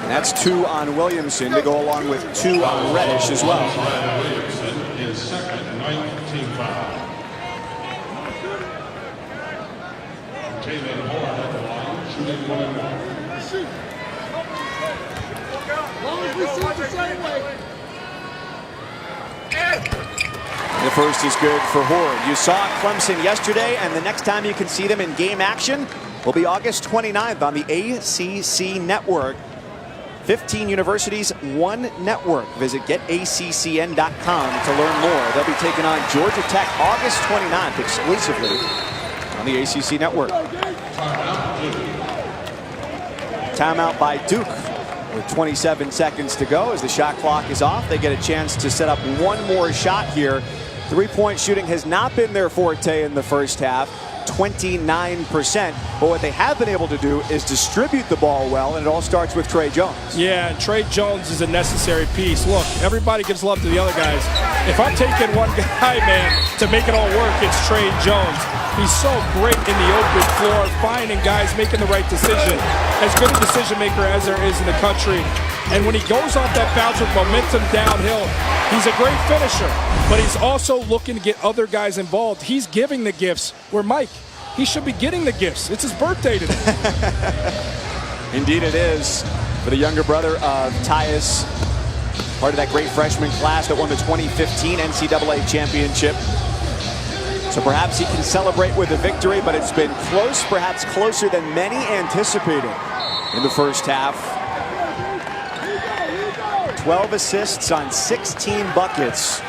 And that's 2 on Williamson to go along with 2 on Reddish as well. The first is good for Horde. You saw Clemson yesterday, and the next time you can see them in game action will be August 29th on the ACC Network. 15 universities, 1 network. Visit getaccn.com to learn more. They'll be taking on Georgia Tech August 29th exclusively on the ACC Network. Timeout by Duke with 27 seconds to go as the shot clock is off. They get a chance to set up one more shot here. Three-point shooting has not been their forte in the first half, 29%. But what they have been able to do is distribute the ball well, and it all starts with Trey Jones. Yeah, and Trey Jones is a necessary piece. Look, everybody gives love to the other guys. If I'm taking one guy, man, to make it all work, it's Trey Jones. He's so great in the open floor, finding guys, making the right decision. As good a decision maker as there is in the country. And when he goes off that bounce with momentum downhill, he's a great finisher. But he's also looking to get other guys involved. He's giving the gifts where Mike, he should be getting the gifts. It's his birthday today. Indeed it is. For the younger brother of Tyus, part of that great freshman class that won the 2015 NCAA championship. So perhaps he can celebrate with a victory, but it's been close, perhaps closer than many anticipated in the first half. 12 assists on 16 buckets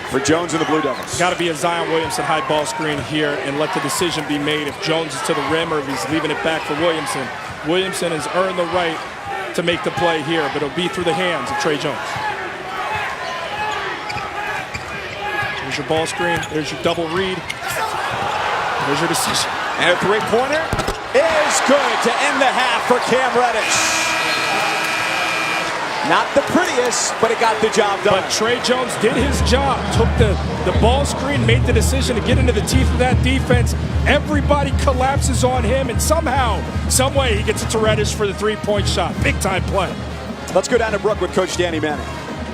for Jones and the Blue Devils. Got to be a Zion Williamson high ball screen here and let the decision be made if Jones is to the rim or if he's leaving it back for Williamson. Williamson has earned the right to make the play here, but it'll be through the hands of Trey Jones. There's your ball screen. There's your double read. There's your decision. And a three-pointer is good to end the half for Cam Reddish. Not the prettiest, but it got the job done. But Trey Jones did his job. Took the ball screen, made the decision to get into the teeth of that defense. Everybody collapses on him, and somehow, some way, he gets it to Reddish for the three-point shot. Big-time play. Let's go down to Brook with Coach Danny Manning.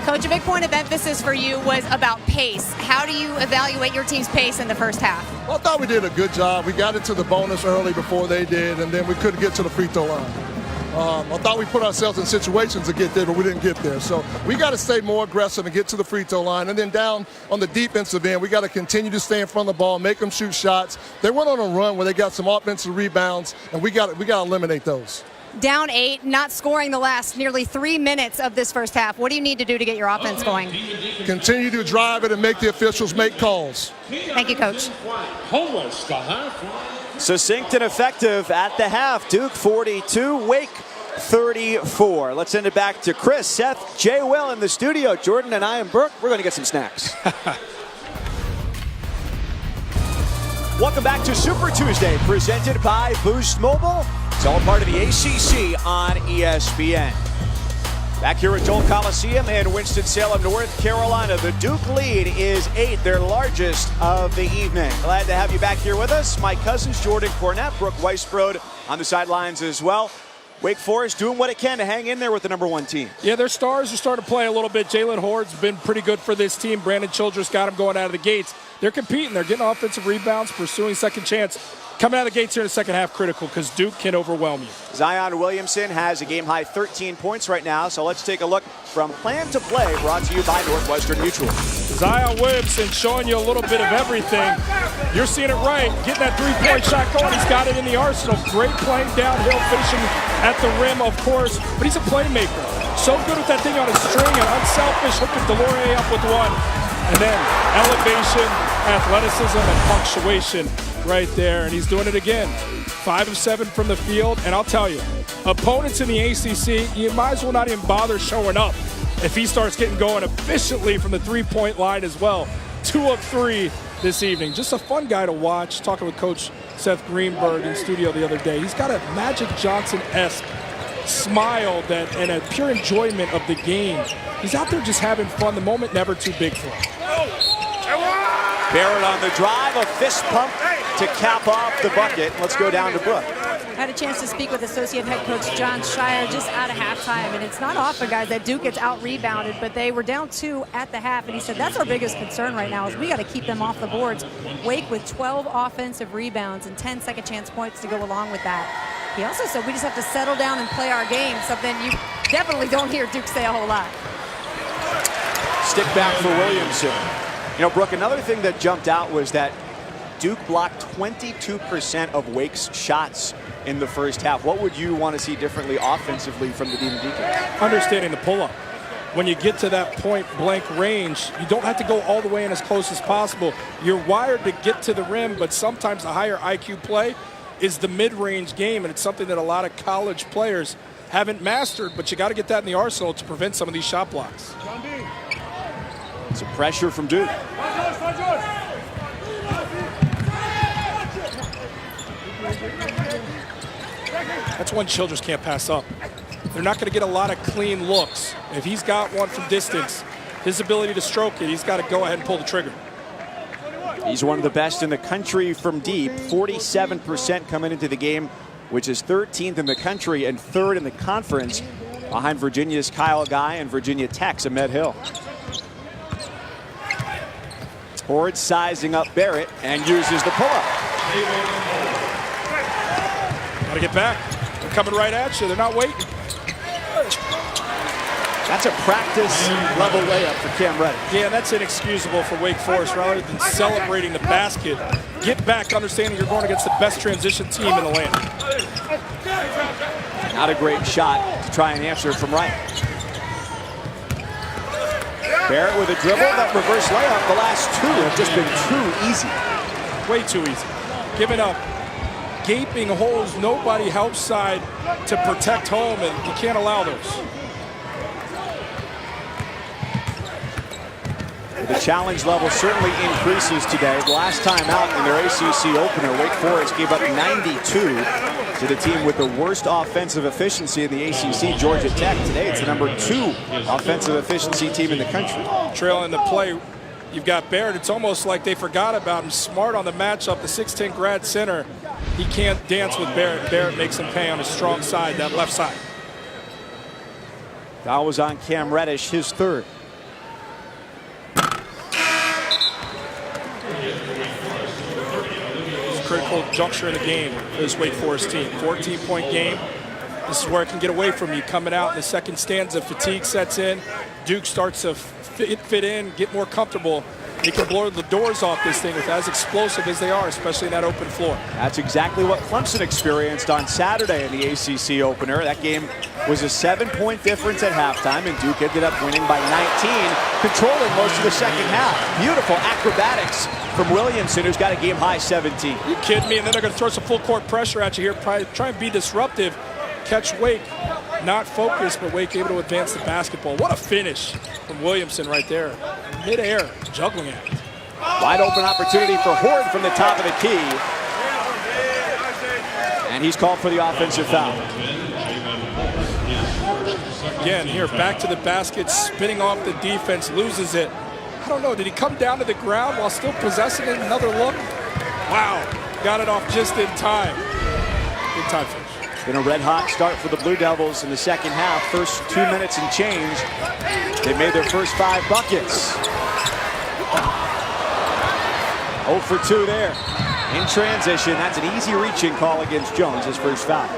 Coach, a big point of emphasis for you was about pace. How do you evaluate your team's pace in the first half? Well, I thought we did a good job. We got into the bonus early before they did, and then we couldn't get to the free throw line. I thought we put ourselves in situations to get there, but we didn't get there. So we got to stay more aggressive and get to the free throw line. And then down on the defensive end, we got to continue to stay in front of the ball, make them shoot shots. They went on a run where they got some offensive rebounds, and we got to eliminate those. Down 8, not scoring the last nearly 3 minutes of this first half. What do you need to do to get your offense going? Continue to drive it and make the officials make calls. Thank you, Coach. Succinct and effective at the half. Duke 42, Wake 34. Let's send it back to Chris, Seth, Jay Will in the studio. Jordan and I and Brooke, we're going to get some snacks. Welcome back to Super Tuesday, presented by Boost Mobile. It's all part of the ACC on ESPN. Back here at Dole Coliseum in Winston-Salem, North Carolina. The Duke lead is 8, their largest of the evening. Glad to have you back here with us. My cousins, Jordan Cornett, Brooke Weisbrod on the sidelines as well. Wake Forest doing what it can to hang in there with the #1 team. Yeah, their stars are starting to play a little bit. Jalen Hord's been pretty good for this team. Brandon Childress got him going out of the gates. They're competing. They're getting offensive rebounds, pursuing second chance. Coming out of the gates here in the second half, critical because Duke can overwhelm you. Zion Williamson has a game-high 13 points right now, so let's take a look from Plan to Play, brought to you by Northwestern Mutual. Zion Williamson showing you a little bit of everything. You're seeing it right. Getting that three-point shot going. He's got it in the arsenal. Great playing downhill, finishing at the rim, of course. But he's a playmaker. So good with that thing on a string and unselfish, hooking Delorier up with one. And then elevation, athleticism, and punctuation right there. And he's doing it again. 5 of 7 from the field. And I'll tell you, opponents in the ACC, you might as well not even bother showing up if he starts getting going efficiently from the three-point line as well. 2 of 3 this evening. Just a fun guy to watch. Talking with Coach Seth Greenberg in studio the other day. He's got a Magic Johnson-esque smile that and a pure enjoyment of the game. He's out there just having fun. The moment never too big for him. Barrett on the drive, a fist pump to cap off the bucket. Let's go down to Brooke. I had a chance to speak with Associate Head Coach John Shire just out of halftime, and it's not often, guys, that Duke gets out-rebounded, but they were down 2 at the half, and he said that's our biggest concern right now is we got to keep them off the boards. Wake with 12 offensive rebounds and 10 second chance points to go along with that. He also said we just have to settle down and play our game, something you definitely don't hear Duke say a whole lot. Stick back for Williamson. You know, Brooke, another thing that jumped out was that Duke blocked 22% of Wake's shots in the first half. What would you want to see differently offensively from the Demon Deacons? Understanding the pull-up. When you get to that point-blank range, you don't have to go all the way in as close as possible. You're wired to get to the rim, but sometimes the higher IQ play is the mid-range game, and it's something that a lot of college players haven't mastered, but you got to get that in the arsenal to prevent some of these shot blocks. Some pressure from Duke. That's one Childress can't pass up. They're not going to get a lot of clean looks. If he's got one from distance, his ability to stroke it, he's got to go ahead and pull the trigger. He's one of the best in the country from deep. 47% coming into the game, which is 13th in the country and 3rd in the conference, behind Virginia's Kyle Guy and Virginia Tech's Ahmed Hill. Horde sizing up Barrett and uses the pull-up. Got to get back. They're coming right at you. They're not waiting. That's a practice level layup for Cam Reddish. Yeah, that's inexcusable for Wake Forest. Rather than celebrating the basket, get back understanding you're going against the best transition team in the land. Not a great shot to try and answer from right. Barrett with a dribble, that reverse layup. The last 2 have just been too easy. Way too easy. Giving up gaping holes, nobody helps side to protect home, and you can't allow those. The challenge level certainly increases today. The last time out in their ACC opener, Wake Forest gave up 92 to the team with the worst offensive efficiency in the ACC, Georgia Tech. Today it's the #2 offensive efficiency team in the country. Trailing the play, you've got Barrett. It's almost like they forgot about him. Smart on the matchup, the 6'10 grad center. He can't dance with Barrett. Barrett makes him pay on his strong side, that left side. Foul was on Cam Reddish, his 3rd. Critical juncture in the game for this Wake Forest team. 14-point game. This is where it can get away from you. Coming out in the second stanza, fatigue sets in. Duke starts to fit in, get more comfortable. They can blow the doors off this thing with as explosive as they are, especially in that open floor. That's exactly what Clemson experienced on Saturday in the ACC opener. That game was a 7-point difference at halftime, and Duke ended up winning by 19, controlling most of the second half. Beautiful acrobatics from Williamson, who's got a game-high 17. You kidding me? And then they're going to throw some full-court pressure at you here, try and be disruptive. catch Wake not focused, but Wake able to advance the basketball. What a finish from Williamson right there. Mid-air, juggling act. Wide open opportunity for Horde from the top of the key. And he's called for the offensive foul. Again, here, back to the basket, spinning off the defense, loses it. I don't know, did he come down to the ground while still possessing it? Another look? Wow, got it off just in time. Good time finish. It's been a red-hot start for the Blue Devils in the second half. First 2 minutes and change. They made their first 5 buckets. 0 for 2 there. In transition, that's an easy reaching call against Jones, his first foul.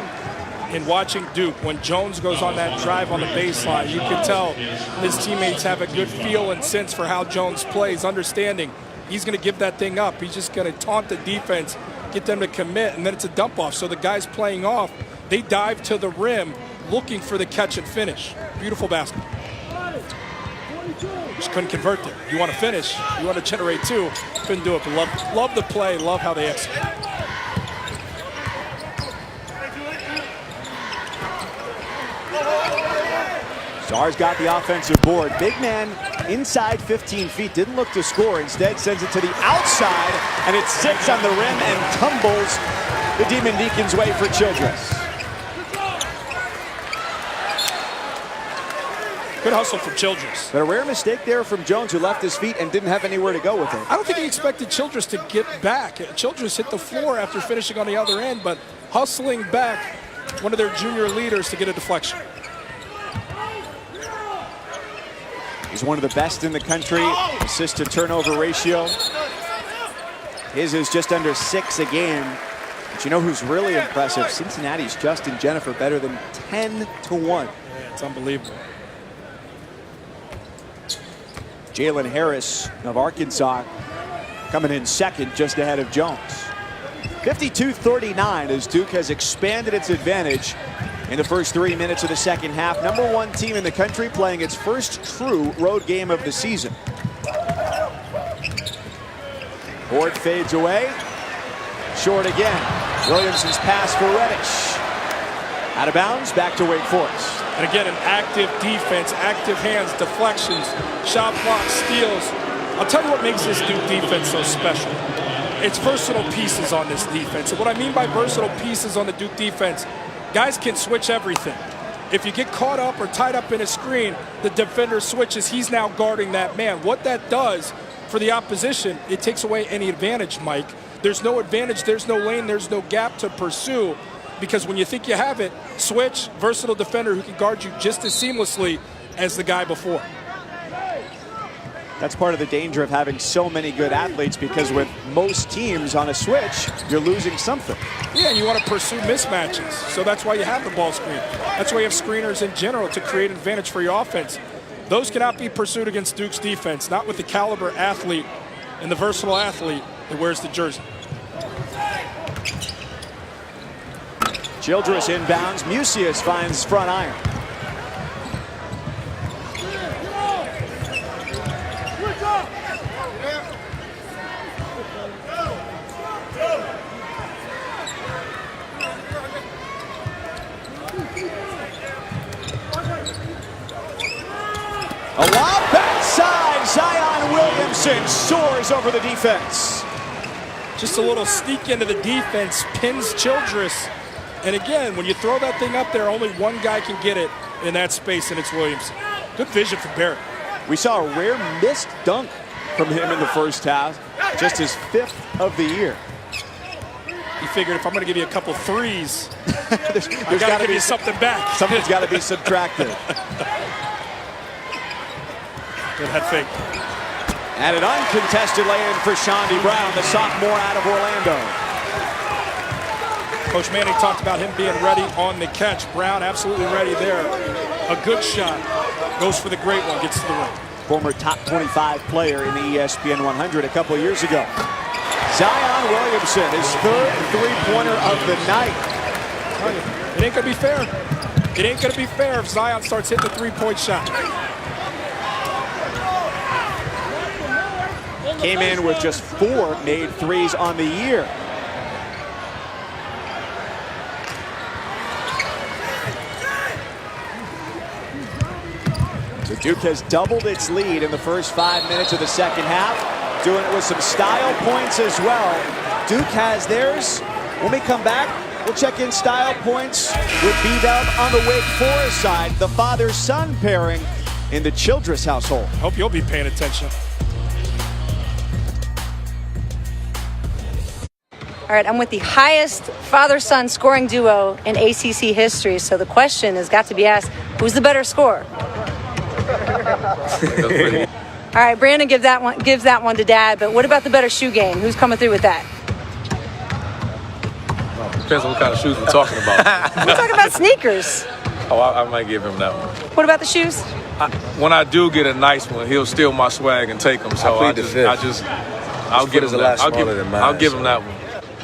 In watching Duke, when Jones goes on that drive on the baseline, you can tell his teammates have a good feel and sense for how Jones plays, understanding he's going to give that thing up. He's just going to taunt the defense, get them to commit, and then it's a dump off. So the guys playing off, they dive to the rim looking for the catch and finish. Beautiful basketball. Just couldn't convert there. You want to finish, you want to generate 2. Couldn't do it, but love the play, love how they execute. Stars got the offensive board. Big man inside 15 feet, didn't look to score. Instead sends it to the outside, and it sits on the rim and tumbles the Demon Deacons' way for Childress. Good hustle from Childress. But a rare mistake there from Jones, who left his feet and didn't have anywhere to go with it. I don't think he expected Childress to get back. Childress hit the floor after finishing on the other end, but hustling back one of their junior leaders to get a deflection. He's one of the best in the country. Assist to turnover ratio. His is just under 6 a game. But you know who's really impressive? Cincinnati's Justin Jennifer, better than 10-1. Yeah, it's unbelievable. Jalen Harris of Arkansas coming in second, just ahead of Jones. 52-39 as Duke has expanded its advantage in the first 3 minutes of the second half. Number 1 team in the country playing its first true road game of the season. Horde fades away. Short again. Williamson's pass for Reddish. Out of bounds, back to Wake Forest. And again, an active defense, active hands, deflections, shot blocks, steals. I'll tell you what makes this Duke defense so special. It's versatile pieces on this defense. And what I mean by versatile pieces on the Duke defense, guys can switch everything. If you get caught up or tied up in a screen, the defender switches. He's now guarding that man. What that does for the opposition, it takes away any advantage, Mike. There's no advantage, there's no lane, there's no gap to pursue. Because when you think you have it, switch, versatile defender who can guard you just as seamlessly as the guy before. That's part of the danger of having so many good athletes, because with most teams on a switch, you're losing something. Yeah, and you want to pursue mismatches. So that's why you have the ball screen. That's why you have screeners in general, to create an advantage for your offense. Those cannot be pursued against Duke's defense, not with the caliber athlete and the versatile athlete that wears the jersey. Childress inbounds. Musius finds front iron. A lob backside. Zion Williamson soars over the defense. Just a little sneak into the defense, pins Childress. And again, when you throw that thing up there, only one guy can get it in that space, and it's Williamson. Good vision from Barrett. We saw a rare missed dunk from him in the first half, just his 5th of the year. He figured, if I'm going to give you a couple threes, there's I got to give you something back. Something's got to be subtracted. Good head fake. And an uncontested lay-in for Shondy Brown, the sophomore out of Orlando. Coach Manning talked about him being ready on the catch. Brown absolutely ready there. A good shot. Goes for the great one, gets to the rim. Former top 25 player in the ESPN 100 a couple of years ago. Zion Williamson, his 3rd three-pointer of the night. It ain't going to be fair. It ain't going to be fair if Zion starts hitting the three-point shot. Came in with just 4 made threes on the year. Duke has doubled its lead in the first 5 minutes of the second half, doing it with some style points as well. Duke has theirs. When we come back, we'll check in style points with B-Dub on the Wake Forest side, the father-son pairing in the Childress household. Hope you'll be paying attention. All right, I'm with the highest father-son scoring duo in ACC history, so the question has got to be asked, who's the better scorer? All right, Brandon gives that one to Dad, but what about the better shoe game? Who's coming through with that? Depends on what kind of shoes we're talking about. We're talking about sneakers. Oh, I might give him that one. What about the shoes? When I do get a nice one, he'll steal my swag and take them. So I'll give him that. I'll give him that one.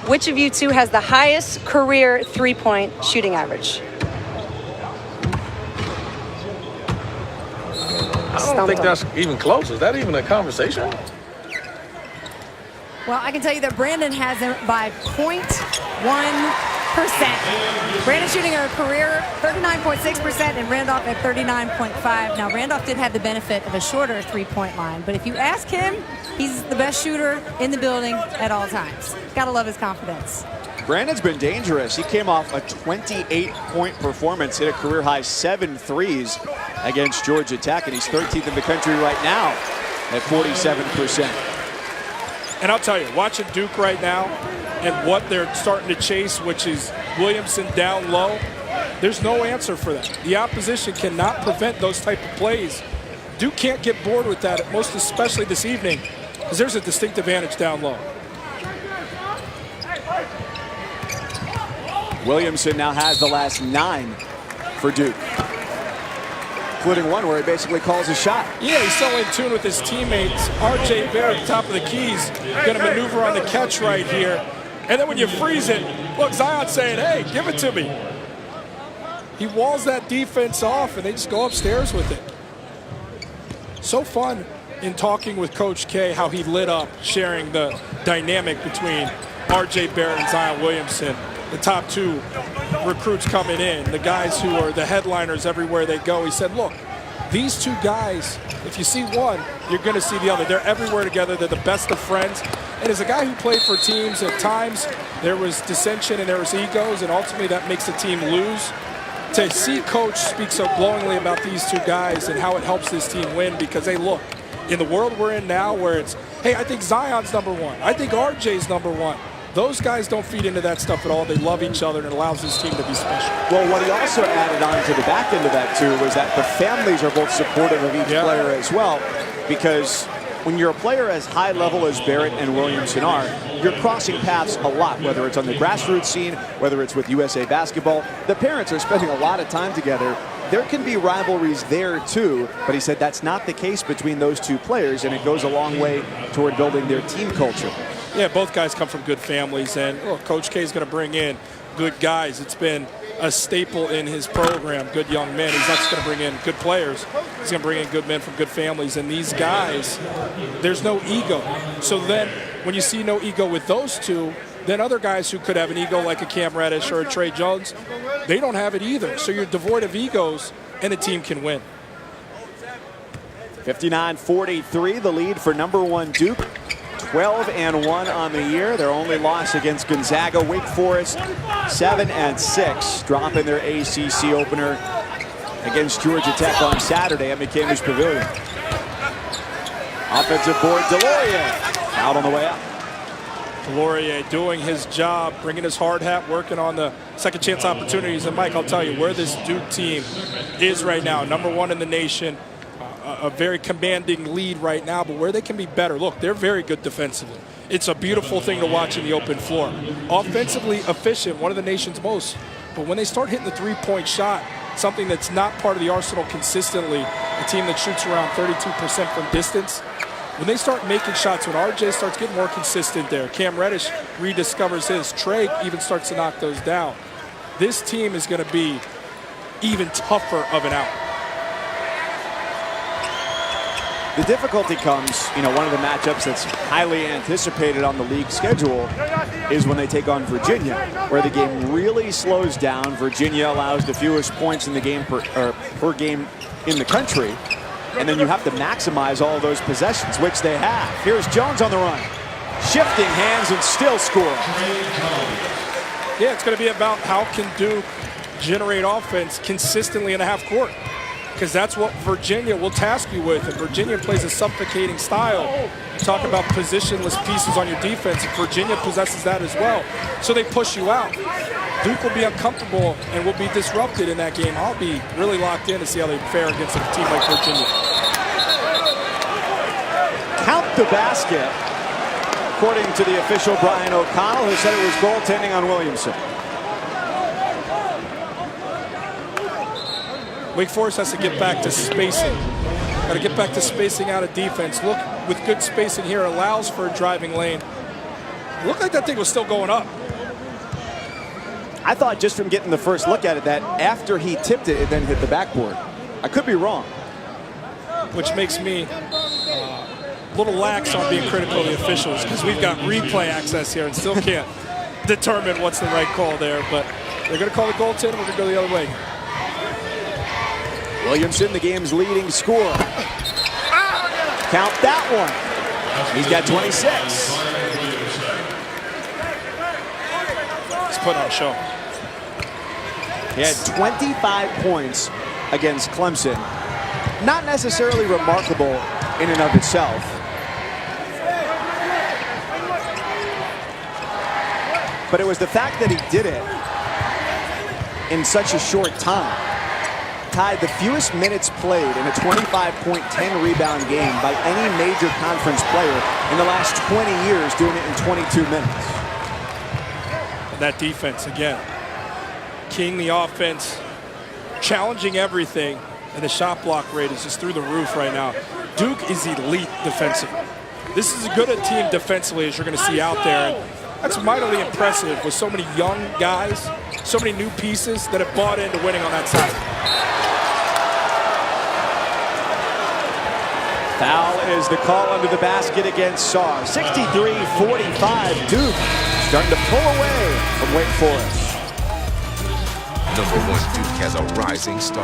Which of you two has the highest career three-point shooting average? I don't think that's even close. Is that even a conversation? Well, I can tell you that Brandon has him by 0.1%. Brandon shooting a career 39.6% and Randolph at 39.5%. Now, Randolph did have the benefit of a shorter three-point line, but if you ask him, he's the best shooter in the building at all times. Gotta love his confidence. Brandon's been dangerous. He came off a 28-point performance, hit a career-high 7 threes against Georgia Tech, and he's 13th in the country right now at 47%. And I'll tell you, watching Duke right now and what they're starting to chase, which is Williamson down low, there's no answer for that. The opposition cannot prevent those type of plays. Duke can't get bored with that, most especially this evening, because there's a distinct advantage down low. Williamson now has the last 9 for Duke, including one where he basically calls a shot. Yeah, he's so in tune with his teammates. RJ Barrett, top of the keys, going to maneuver on the catch right here. And then when you freeze it, look, Zion's saying, hey, give it to me. He walls that defense off, and they just go upstairs with it. So fun in talking with Coach K, how he lit up, sharing the dynamic between RJ Barrett and Zion Williamson, the top 2 recruits coming in, the guys who are the headliners everywhere they go. He said, look, these 2 guys, if you see one, you're going to see the other. They're everywhere together. They're the best of friends. And as a guy who played for teams, at times there was dissension and there was egos, and ultimately that makes the team lose. To see Coach speak so glowingly about these 2 guys and how it helps this team win, because, hey, look, in the world we're in now where it's, hey, I think Zion's number 1. I think RJ's number 1. Those guys don't feed into that stuff at all. They love each other, and it allows this team to be special. Well, what he also added on to the back end of that, too, was that the families are both supportive of each player as well, because when you're a player as high level as Barrett and Williamson are, you're crossing paths a lot, whether it's on the grassroots scene, whether it's with USA Basketball. The parents are spending a lot of time together. There can be rivalries there, too, but he said that's not the case between those 2 players, and it goes a long way toward building their team culture. Yeah, both guys come from good families, and Coach K is going to bring in good guys. It's been a staple in his program, good young men. He's not just going to bring in good players. He's going to bring in good men from good families. And these guys, there's no ego. So then when you see no ego with those 2, then other guys who could have an ego like a Cam Reddish or a Trey Jones, they don't have it either. So you're devoid of egos, and the team can win. 59-43, the lead for number 1 Duke. 12-1 on the year. Their only loss against Gonzaga. Wake Forest 7-6, dropping their ACC opener against Georgia Tech on Saturday at McCamish Pavilion. Offensive board, DeLaurier out on the way up. DeLaurier doing his job, bringing his hard hat, working on the second chance opportunities. And Mike, I'll tell you where this Duke team is right now. Number 1 in the nation. A very commanding lead right now, but where they can be better. Look, they're very good defensively. It's a beautiful thing to watch in the open floor. Offensively efficient, one of the nation's most. But when they start hitting the three-point shot, something that's not part of the arsenal consistently, a team that shoots around 32% from distance, when they start making shots, when RJ starts getting more consistent there, Cam Reddish rediscovers his, Trey even starts to knock those down. This team is going to be even tougher of an out. The difficulty comes, one of the matchups that's highly anticipated on the league schedule is when they take on Virginia, where the game really slows down. Virginia allows the fewest points in the game per game in the country. and then you have to maximize all of those possessions, which they have. Here's Jones on the run. Shifting hands and still score. Yeah, it's going to be about how can Duke generate offense consistently in a half court, because that's what Virginia will task you with. And Virginia plays a suffocating style. You talk about positionless pieces on your defense, and Virginia possesses that as well. So they push you out. Duke will be uncomfortable and will be disrupted in that game. I'll be really locked in to see how they fare against a team like Virginia. Count the basket, according to the official Brian O'Connell, who said it was goaltending on Williamson. Wake Forest has to get back to spacing. Got to get back to spacing out of defense. Look, with good spacing here, it allows for a driving lane. It looked like that thing was still going up. I thought just from getting the first look at it that after he tipped it, it then hit the backboard. I could be wrong. Which makes me a little lax on being critical of the officials, because we've got replay access here and still can't determine what's the right call there. But they're going to call the goaltender. We're going to go the other way. Williamson, the game's leading scorer. Count that one. He's got 26. He's put on a show. He had 25 points against Clemson. Not necessarily remarkable in and of itself. But it was the fact that he did it in such a short time. Tied the fewest minutes played in a 25-point, 10-rebound game by any major conference player in the last 20 years, doing it in 22 minutes. And that defense, again, king the offense, challenging everything, and the shot block rate is just through the roof right now. Duke is elite defensively. This is as good a team defensively as you're going to see out there. And that's mightily impressive with so many young guys, so many new pieces that have bought into winning on that side. Foul is the call under the basket against Saar. 63-45, Duke starting to pull away from Wake Forest. Number 1 Duke has a rising star.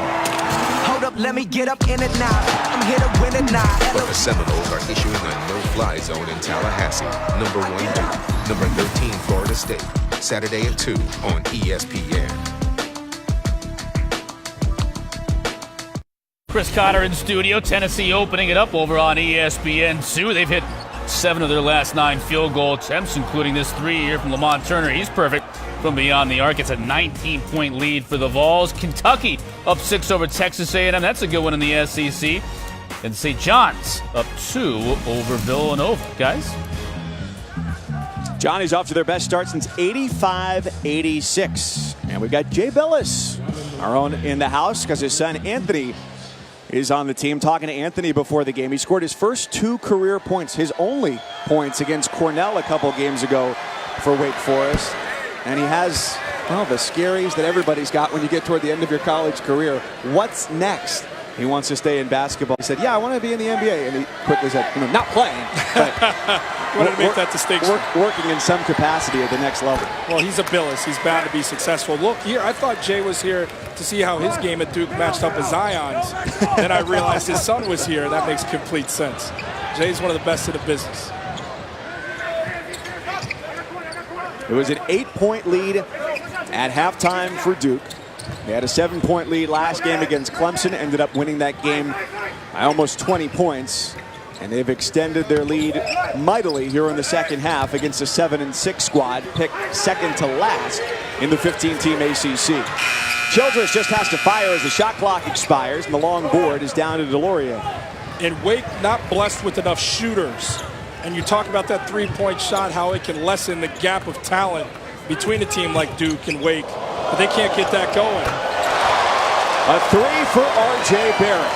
Hold up, let me get up in it now. I'm here to win it now. But the Seminoles are issuing a no-fly zone in Tallahassee. Number 1 Duke, number 13 Florida State. Saturday at 2 on ESPN. Chris Cotter in studio. Tennessee opening it up over on ESPN2. They've hit 7 of their last 9 field goal attempts, including this 3 here from Lamont Turner. He's perfect from beyond the arc. It's a 19-point lead for the Vols. Kentucky up 6 over Texas A&M. That's a good one in the SEC. And St. John's up 2 over Villanova. Guys? Johnny's off to their best start since 85-86. And we've got Jay Billis, our own, in the house because his son Anthony is on the team. Talking to Anthony before the game. He scored his first 2 career points, his only points against Cornell a couple games ago for Wake Forest. And he has, well, the scaries that everybody's got when you get toward the end of your college career. What's next? He wants to stay in basketball. He said, yeah, I want to be in the NBA. And he quickly said, not playing, but wanted to make that distinction. Working in some capacity at the next level. Well, he's a Billis. He's bound to be successful. Look here, I thought Jay was here to see how his game at Duke matched up with Zion's. Then I realized his son was here. That makes complete sense. Jay's one of the best in the business. It was an 8-point lead at halftime for Duke. They had a 7-point lead last game against Clemson, ended up winning that game by almost 20 points. And they've extended their lead mightily here in the second half against a 7-6 squad, picked second to last in the 15-team ACC. Childress just has to fire as the shot clock expires, and the long board is down to DeLaurier. And Wake not blessed with enough shooters. And you talk about that three-point shot, how it can lessen the gap of talent between a team like Duke and Wake. But they can't get that going. A 3 for R.J. Barrett.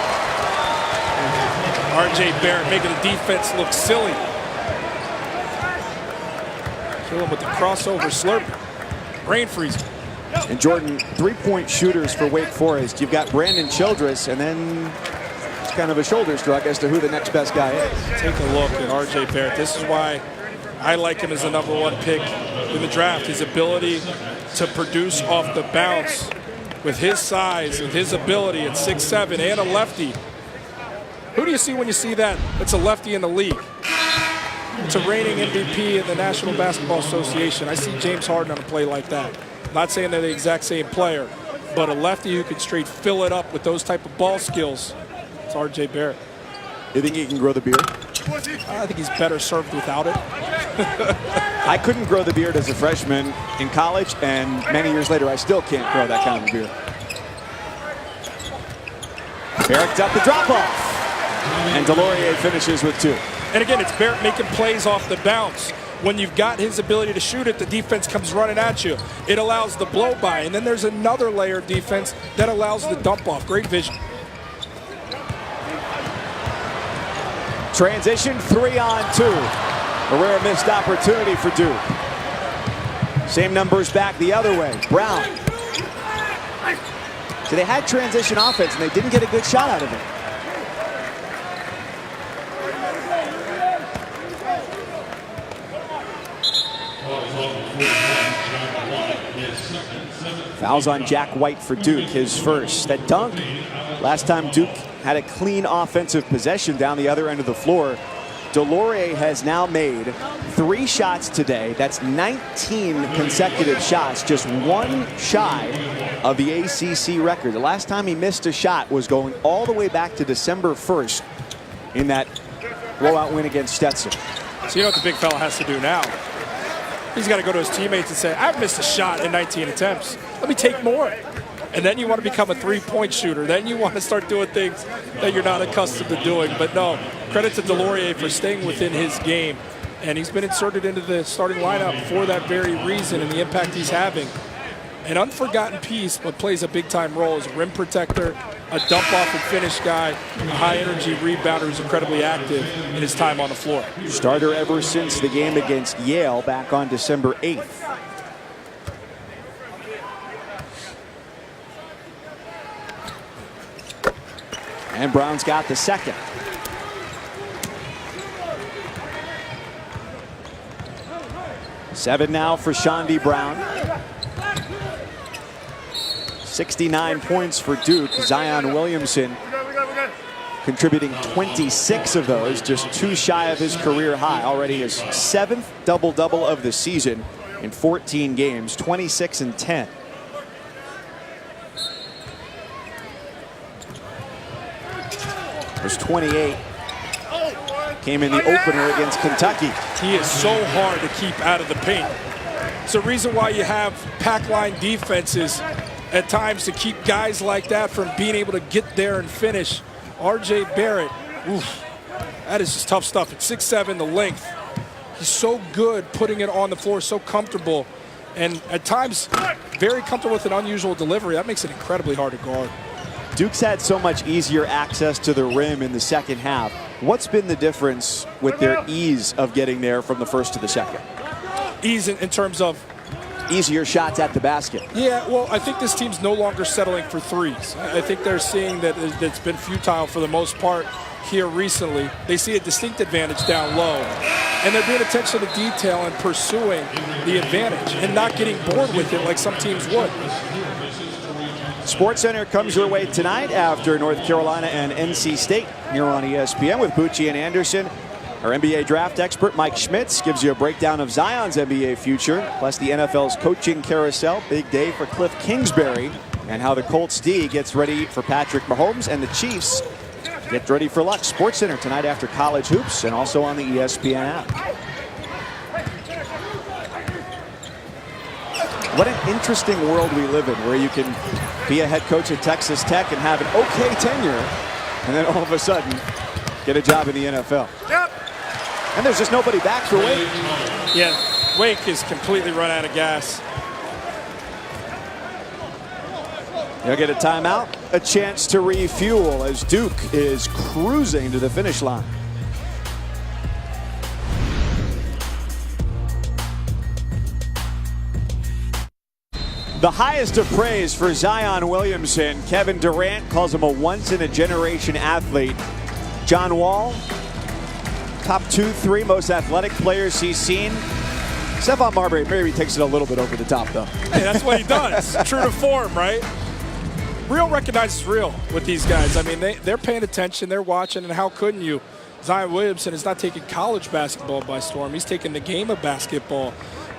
R.J. Barrett making the defense look silly. Kill him with the crossover slurp. Brain freezing. And Jordan, 3-point shooters for Wake Forest. You've got Brandon Childress, and then it's kind of a shoulder shrug as to who the next best guy is. Take a look at R.J. Barrett. This is why I like him as the number 1 pick in the draft. His ability to produce off the bounce with his size, with his ability at 6'7", and a lefty. Who do you see when you see that? It's a lefty in the league. It's a reigning MVP in the National Basketball Association. I see James Harden on a play like that. Not saying they're the exact same player, but a lefty who can straight fill it up with those type of ball skills. It's R.J. Barrett. You think he can grow the beard? I think he's better served without it. I couldn't grow the beard as a freshman in college, and many years later, I still can't grow that kind of beard. Barrett got the drop-off, and Delorier finishes with 2. And again, it's Barrett making plays off the bounce. When you've got his ability to shoot it, the defense comes running at you. It allows the blow-by, and then there's another layer of defense that allows the dump-off. Great vision. Transition 3-on-2. A rare missed opportunity for Duke. Same numbers back the other way. Brown. So they had transition offense, and they didn't get a good shot out of it. Fouls on Jack White for Duke, his first. That dunk, last time Duke had a clean offensive possession down the other end of the floor. Delorier has now made 3 shots today. That's 19 consecutive shots, just 1 shy of the ACC record. The last time he missed a shot was going all the way back to December 1st in that blowout win against Stetson. So you know what the big fella has to do now? He's got to go to his teammates and say, I've missed a shot in 19 attempts. Let me take more. And then you want to become a three-point shooter. Then you want to start doing things that you're not accustomed to doing. But no, credit to Delorier for staying within his game. And he's been inserted into the starting lineup for that very reason and the impact he's having. An unforgotten piece, but plays a big-time role as a rim protector, a dump-off and finish guy, a high-energy rebounder who's incredibly active in his time on the floor. Starter ever since the game against Yale back on December 8th. And Brown's got the second. Seven now for Shondi Brown. 69 points for Duke. Zion Williamson contributing 26 of those, just 2 shy of his career high. Already his 7th double-double of the season in 14 games, 26 and 10. Was 28. Came in the opener against Kentucky. He is so hard to keep out of the paint. It's the reason why you have pack line defenses at times to keep guys like that from being able to get there and finish. R.J. Barrett, oof, that is just tough stuff. At 6'7", the length. He's so good putting it on the floor, so comfortable. And at times, very comfortable with an unusual delivery. That makes it incredibly hard to guard. Duke's had so much easier access to the rim in the second half. What's been the difference with their ease of getting there from the first to the second? Ease in terms of? Easier shots at the basket. Yeah, well, I think this team's no longer settling for threes. I think they're seeing that it's been futile for the most part here recently. They see a distinct advantage down low, and they're paying attention to detail and pursuing the advantage and not getting bored with it like some teams would. SportsCenter comes your way tonight after North Carolina and NC State here on ESPN with Bucci and Anderson. Our NBA draft expert, Mike Schmitz, gives you a breakdown of Zion's NBA future, plus the NFL's coaching carousel. Big day for Cliff Kingsbury, and how the Colts D gets ready for Patrick Mahomes, and the Chiefs get ready for luck. SportsCenter tonight after college hoops, and also on the ESPN app. What an interesting world we live in, where you can be a head coach at Texas Tech and have an okay tenure, and then all of a sudden get a job in the NFL. Yep. And there's just nobody back for Wake. Yeah, Wake is completely run out of gas. They'll get a timeout, a chance to refuel as Duke is cruising to the finish line. The highest of praise for Zion Williamson. Kevin Durant calls him a once-in-a-generation athlete. John Wall, top 2-3 most athletic players he's seen. Stephon Marbury maybe takes it a little bit over the top, though. Hey, that's what he does. True to form, right? real recognizes real with these guys. I mean, they're paying attention, they're watching, and how couldn't you? Zion Williamson is not taking college basketball by storm. He's taking the game of basketball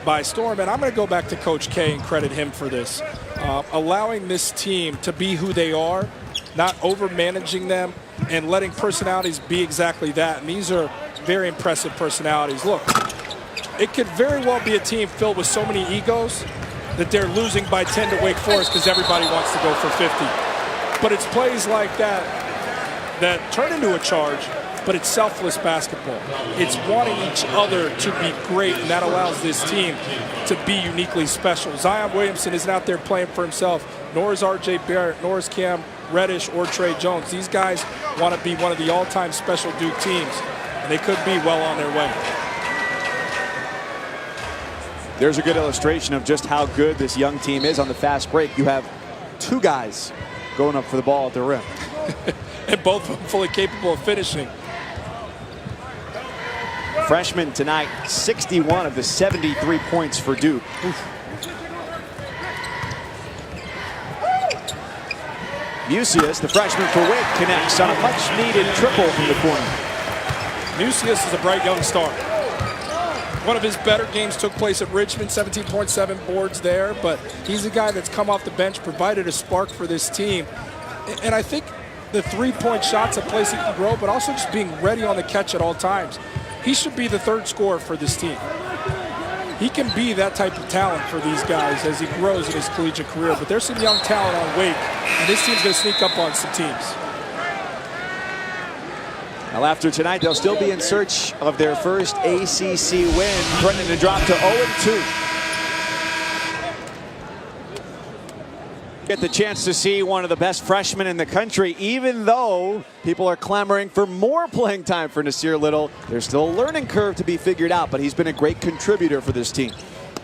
by storm. And I'm going to go back to Coach K and credit him for this. Allowing this team to be who they are, not over-managing them, and letting personalities be exactly that. And these are very impressive personalities. Look, it could very well be a team filled with so many egos that they're losing by 10 to Wake Forest because everybody wants to go for 50. But it's plays like that that turn into a charge, but it's selfless basketball. It's wanting each other to be great, and that allows this team to be uniquely special. Zion Williamson isn't out there playing for himself, nor is R.J. Barrett, nor is Cam Reddish or Trey Jones. These guys want to be one of the all-time special Duke teams, and they could be well on their way. There's a good illustration of just how good this young team is on the fast break. You have two guys going up for the ball at the rim. And both of them fully capable of finishing. Freshman tonight, 61 of the 73 points for Duke. Mucius, the freshman for Wake, connects on a much-needed triple from the corner. Mucius is a bright young star. One of his better games took place at Richmond, 17.7 boards there, but he's a guy that's come off the bench, provided a spark for this team. And I think the three-point shot's a place he can grow, but also just being ready on the catch at all times. He should be the third scorer for this team. He can be that type of talent for these guys as he grows in his collegiate career, but there's some young talent on Wake, and this team's going to sneak up on some teams. Well, after tonight, they'll still be in search of their first ACC win, threatening to drop to 0-2. Get the chance to see one of the best freshmen in the country, even though people are clamoring for more playing time for Nasir Little. There's still a learning curve to be figured out, but he's been a great contributor for this team.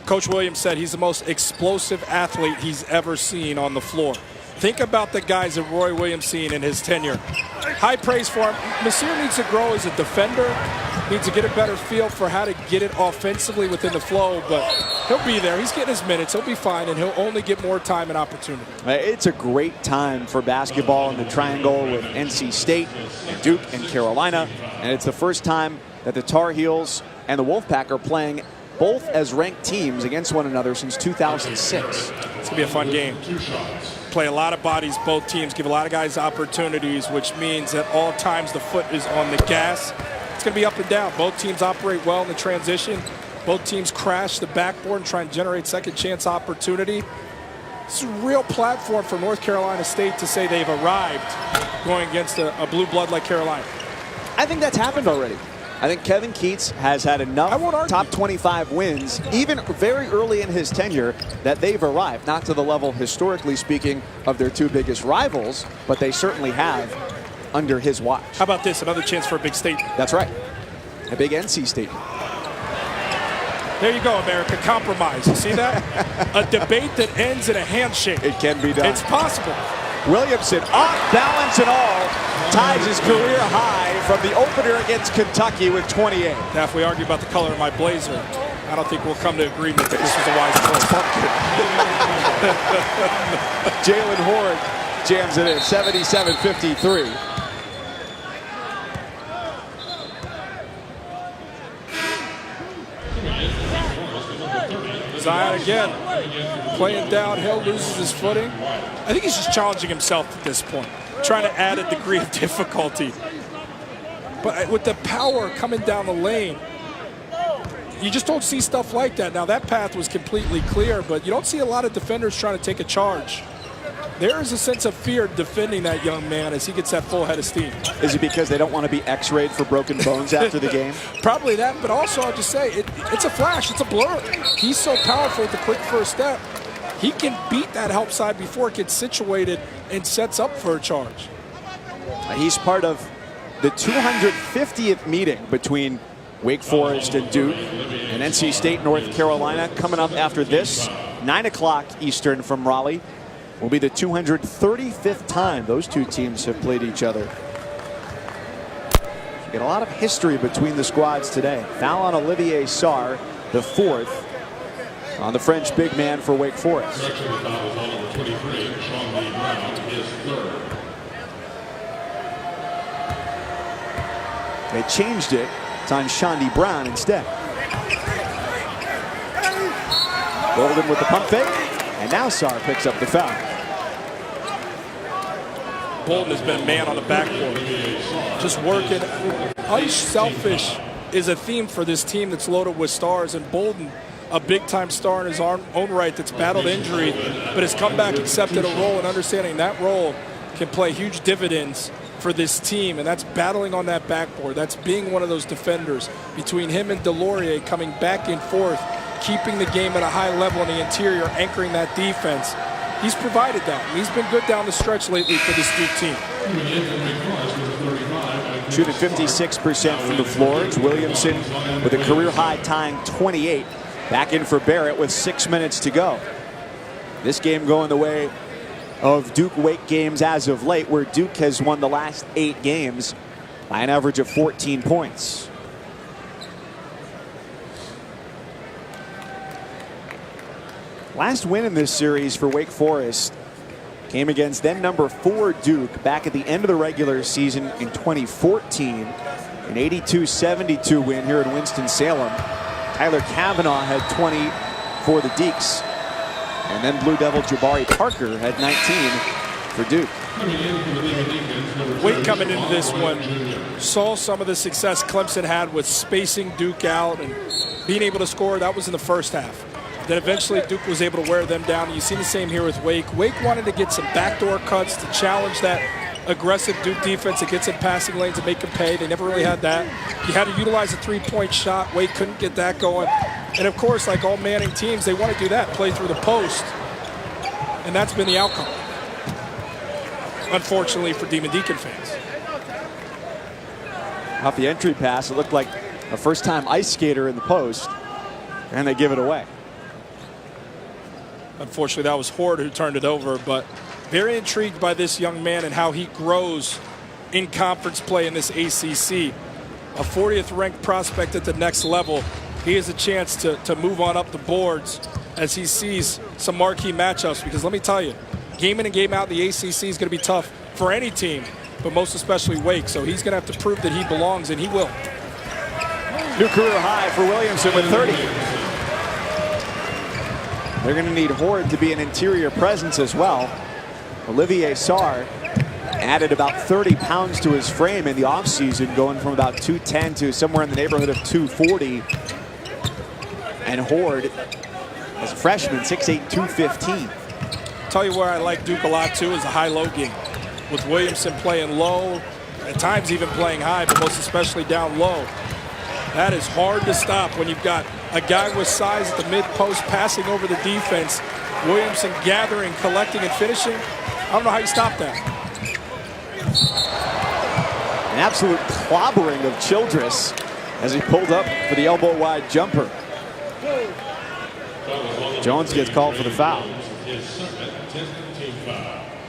Coach Williams said he's the most explosive athlete he's ever seen on the floor. Think about the guys that Roy Williams seen in his tenure. High praise for him. Nasir needs to grow as a defender, needs to get a better feel for how to get it offensively within the flow, but he'll be there. He's getting his minutes. He'll be fine, and he'll only get more time and opportunity. It's a great time for basketball in the triangle with NC State, Duke, and Carolina, and it's the first time that the Tar Heels and the Wolfpack are playing both as ranked teams against one another since 2006. It's going to be a fun game. Play a lot of bodies, both teams give a lot of guys opportunities, which means at all times the foot is on the gas. It's going to be up and down. Both teams operate well in the transition. Both teams crash the backboard and try and generate second chance opportunity. It's a real platform for North Carolina State to say they've arrived going against a blue blood like Carolina. I think that's happened already. I think Kevin Keatts has had enough top 25 wins, even very early in his tenure, that they've arrived, not to the level, historically speaking, of their two biggest rivals, but they certainly have under his watch. How about this? Another chance for a big statement. That's right. A big NC statement. There you go, America. Compromise. You see that? A debate that ends in a handshake. It can be done. It's possible. Williamson, off balance and all, ties his career high from the opener against Kentucky with 28. Now, if we argue about the color of my blazer, I don't think we'll come to agreement that this was a wise choice. Jalen Horde jams it in, 77-53. Zion again, playing downhill, loses his footing. I think he's just challenging himself at this point, trying to add a degree of difficulty. But with the power coming down the lane, you just don't see stuff like that. Now, that path was completely clear, but you don't see a lot of defenders trying to take a charge. There is a sense of fear defending that young man as he gets that full head of steam. Is it because they don't want to be x-rayed for broken bones after the game? Probably that, but also I'll just say, it's a flash, it's a blur. He's so powerful with the quick first step. He can beat that help side before it gets situated and sets up for a charge. He's part of the 250th meeting between Wake Forest and Duke and NC State, North Carolina. Coming up after this, 9 o'clock Eastern from Raleigh, will be the 235th time those two teams have played each other. We get a lot of history between the squads today. Foul on Olivier Sarr, the fourth. on the French big man for Wake Forest. They changed it. It's on Shondi Brown instead. Bolden with the pump fake, and now Sarr picks up the foul. Bolden has been a man on the backboard, just working. Unselfish is a theme for this team that's loaded with stars, and Bolden, a big-time star in his own right that's battled injury, but has come back, accepted a role, and understanding that role can play huge dividends for this team, and that's battling on that backboard. That's being one of those defenders between him and Delorier, coming back and forth, keeping the game at a high level in the interior, anchoring that defense. He's provided that. He's been good down the stretch lately for this Duke team. Shooting 56% from the floor. It's Williamson with a career-high tying 28. Back in for Barrett with 6 minutes to go. This game going the way of Duke-Wake games as of late, where Duke has won the last 8 games by an average of 14 points. Last win in this series for Wake Forest came against then number 4 Duke back at the end of the regular season in 2014. An 82-72 win here in Winston-Salem. Tyler Kavanaugh had 20 for the Deeks. And then Blue Devil Jabari Parker had 19 for Duke. Wake coming into this one saw some of the success Clemson had with spacing Duke out and being able to score. That was in the first half. Then eventually Duke was able to wear them down. You see the same here with Wake. Wake wanted to get some backdoor cuts to challenge that aggressive Duke defense that gets in passing lanes and make them pay. They never really had that. You had to utilize a three-point shot. Wake couldn't get that going. And of course, like all Manning teams, they want to do that, play through the post. And that's been the outcome, unfortunately, for Demon Deacon fans. Off the entry pass, it looked like a first-time ice skater in the post, and they give it away. Unfortunately, that was Horde who turned it over, but very intrigued by this young man and how he grows in conference play in this ACC. A 40th ranked prospect at the next level. He has a chance to move on up the boards as he sees some marquee matchups, because let me tell you, game in and game out, the ACC is going to be tough for any team, but most especially Wake. So he's going to have to prove that he belongs, and he will. New career high for Williamson with 30. They're going to need Horde to be an interior presence as well. Olivier Sarr added about 30 pounds to his frame in the offseason, going from about 210 to somewhere in the neighborhood of 240. And Horde, as a freshman, 6'8", 215. Tell you where I like Duke a lot too is a high-low game. With Williamson playing low, at times even playing high, but most especially down low. That is hard to stop when you've got a guy with size at the mid-post passing over the defense. Williamson gathering, collecting, and finishing. I don't know how you stop that. An absolute clobbering of Childress as he pulled up for the elbow-wide jumper. Jones gets called for the foul.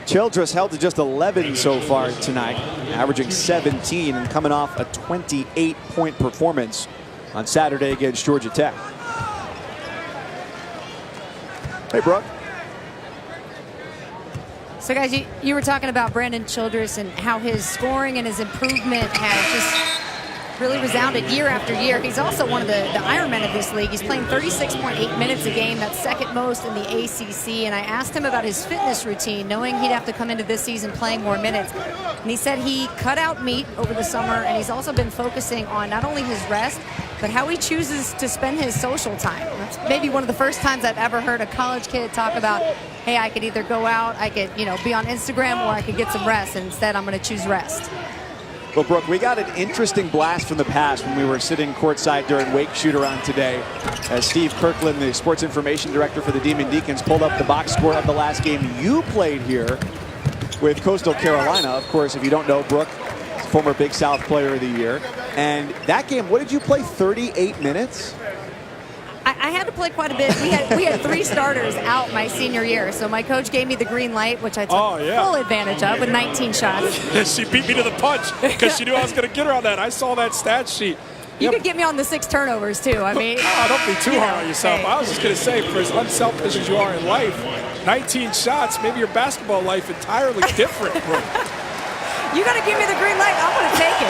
Childress held to just 11 so far tonight, averaging 17 and coming off a 28-point performance on Saturday against Georgia Tech. Hey, Brooke. So, guys, you were talking about Brandon Childress and how his scoring and his improvement has just really resounded year after year. He's also one of the Ironmen of this league. He's playing 36.8 minutes a game. That's second most in the ACC. And I asked him about his fitness routine, knowing he'd have to come into this season playing more minutes. And he said he cut out meat over the summer, and he's also been focusing on not only his rest, but how he chooses to spend his social time. That's maybe one of the first times I've ever heard a college kid talk about, hey, I could either go out, I could, be on Instagram, or I could get some rest. And instead, I'm going to choose rest. Well, Brooke, we got an interesting blast from the past when we were sitting courtside during Wake shoot-around today, as Steve Kirkland, the sports information director for the Demon Deacons, pulled up the box score of the last game you played here with Coastal Carolina. Of course, if you don't know, Brooke, former Big South Player of the Year. And that game, what did you play, 38 minutes? I had to play quite a bit. We had 3 starters out my senior year, so my coach gave me the green light, which I took full advantage of with 19 shots. She beat me to the punch because she knew I was going to get her on that. I saw that stat sheet. You could get me on the 6 turnovers, too. I mean, don't be too hard on yourself. Hey. I was just going to say, for as unselfish as you are in life, 19 shots, maybe your basketball life entirely different, bro. You got to give me the green light. I'm going to take it.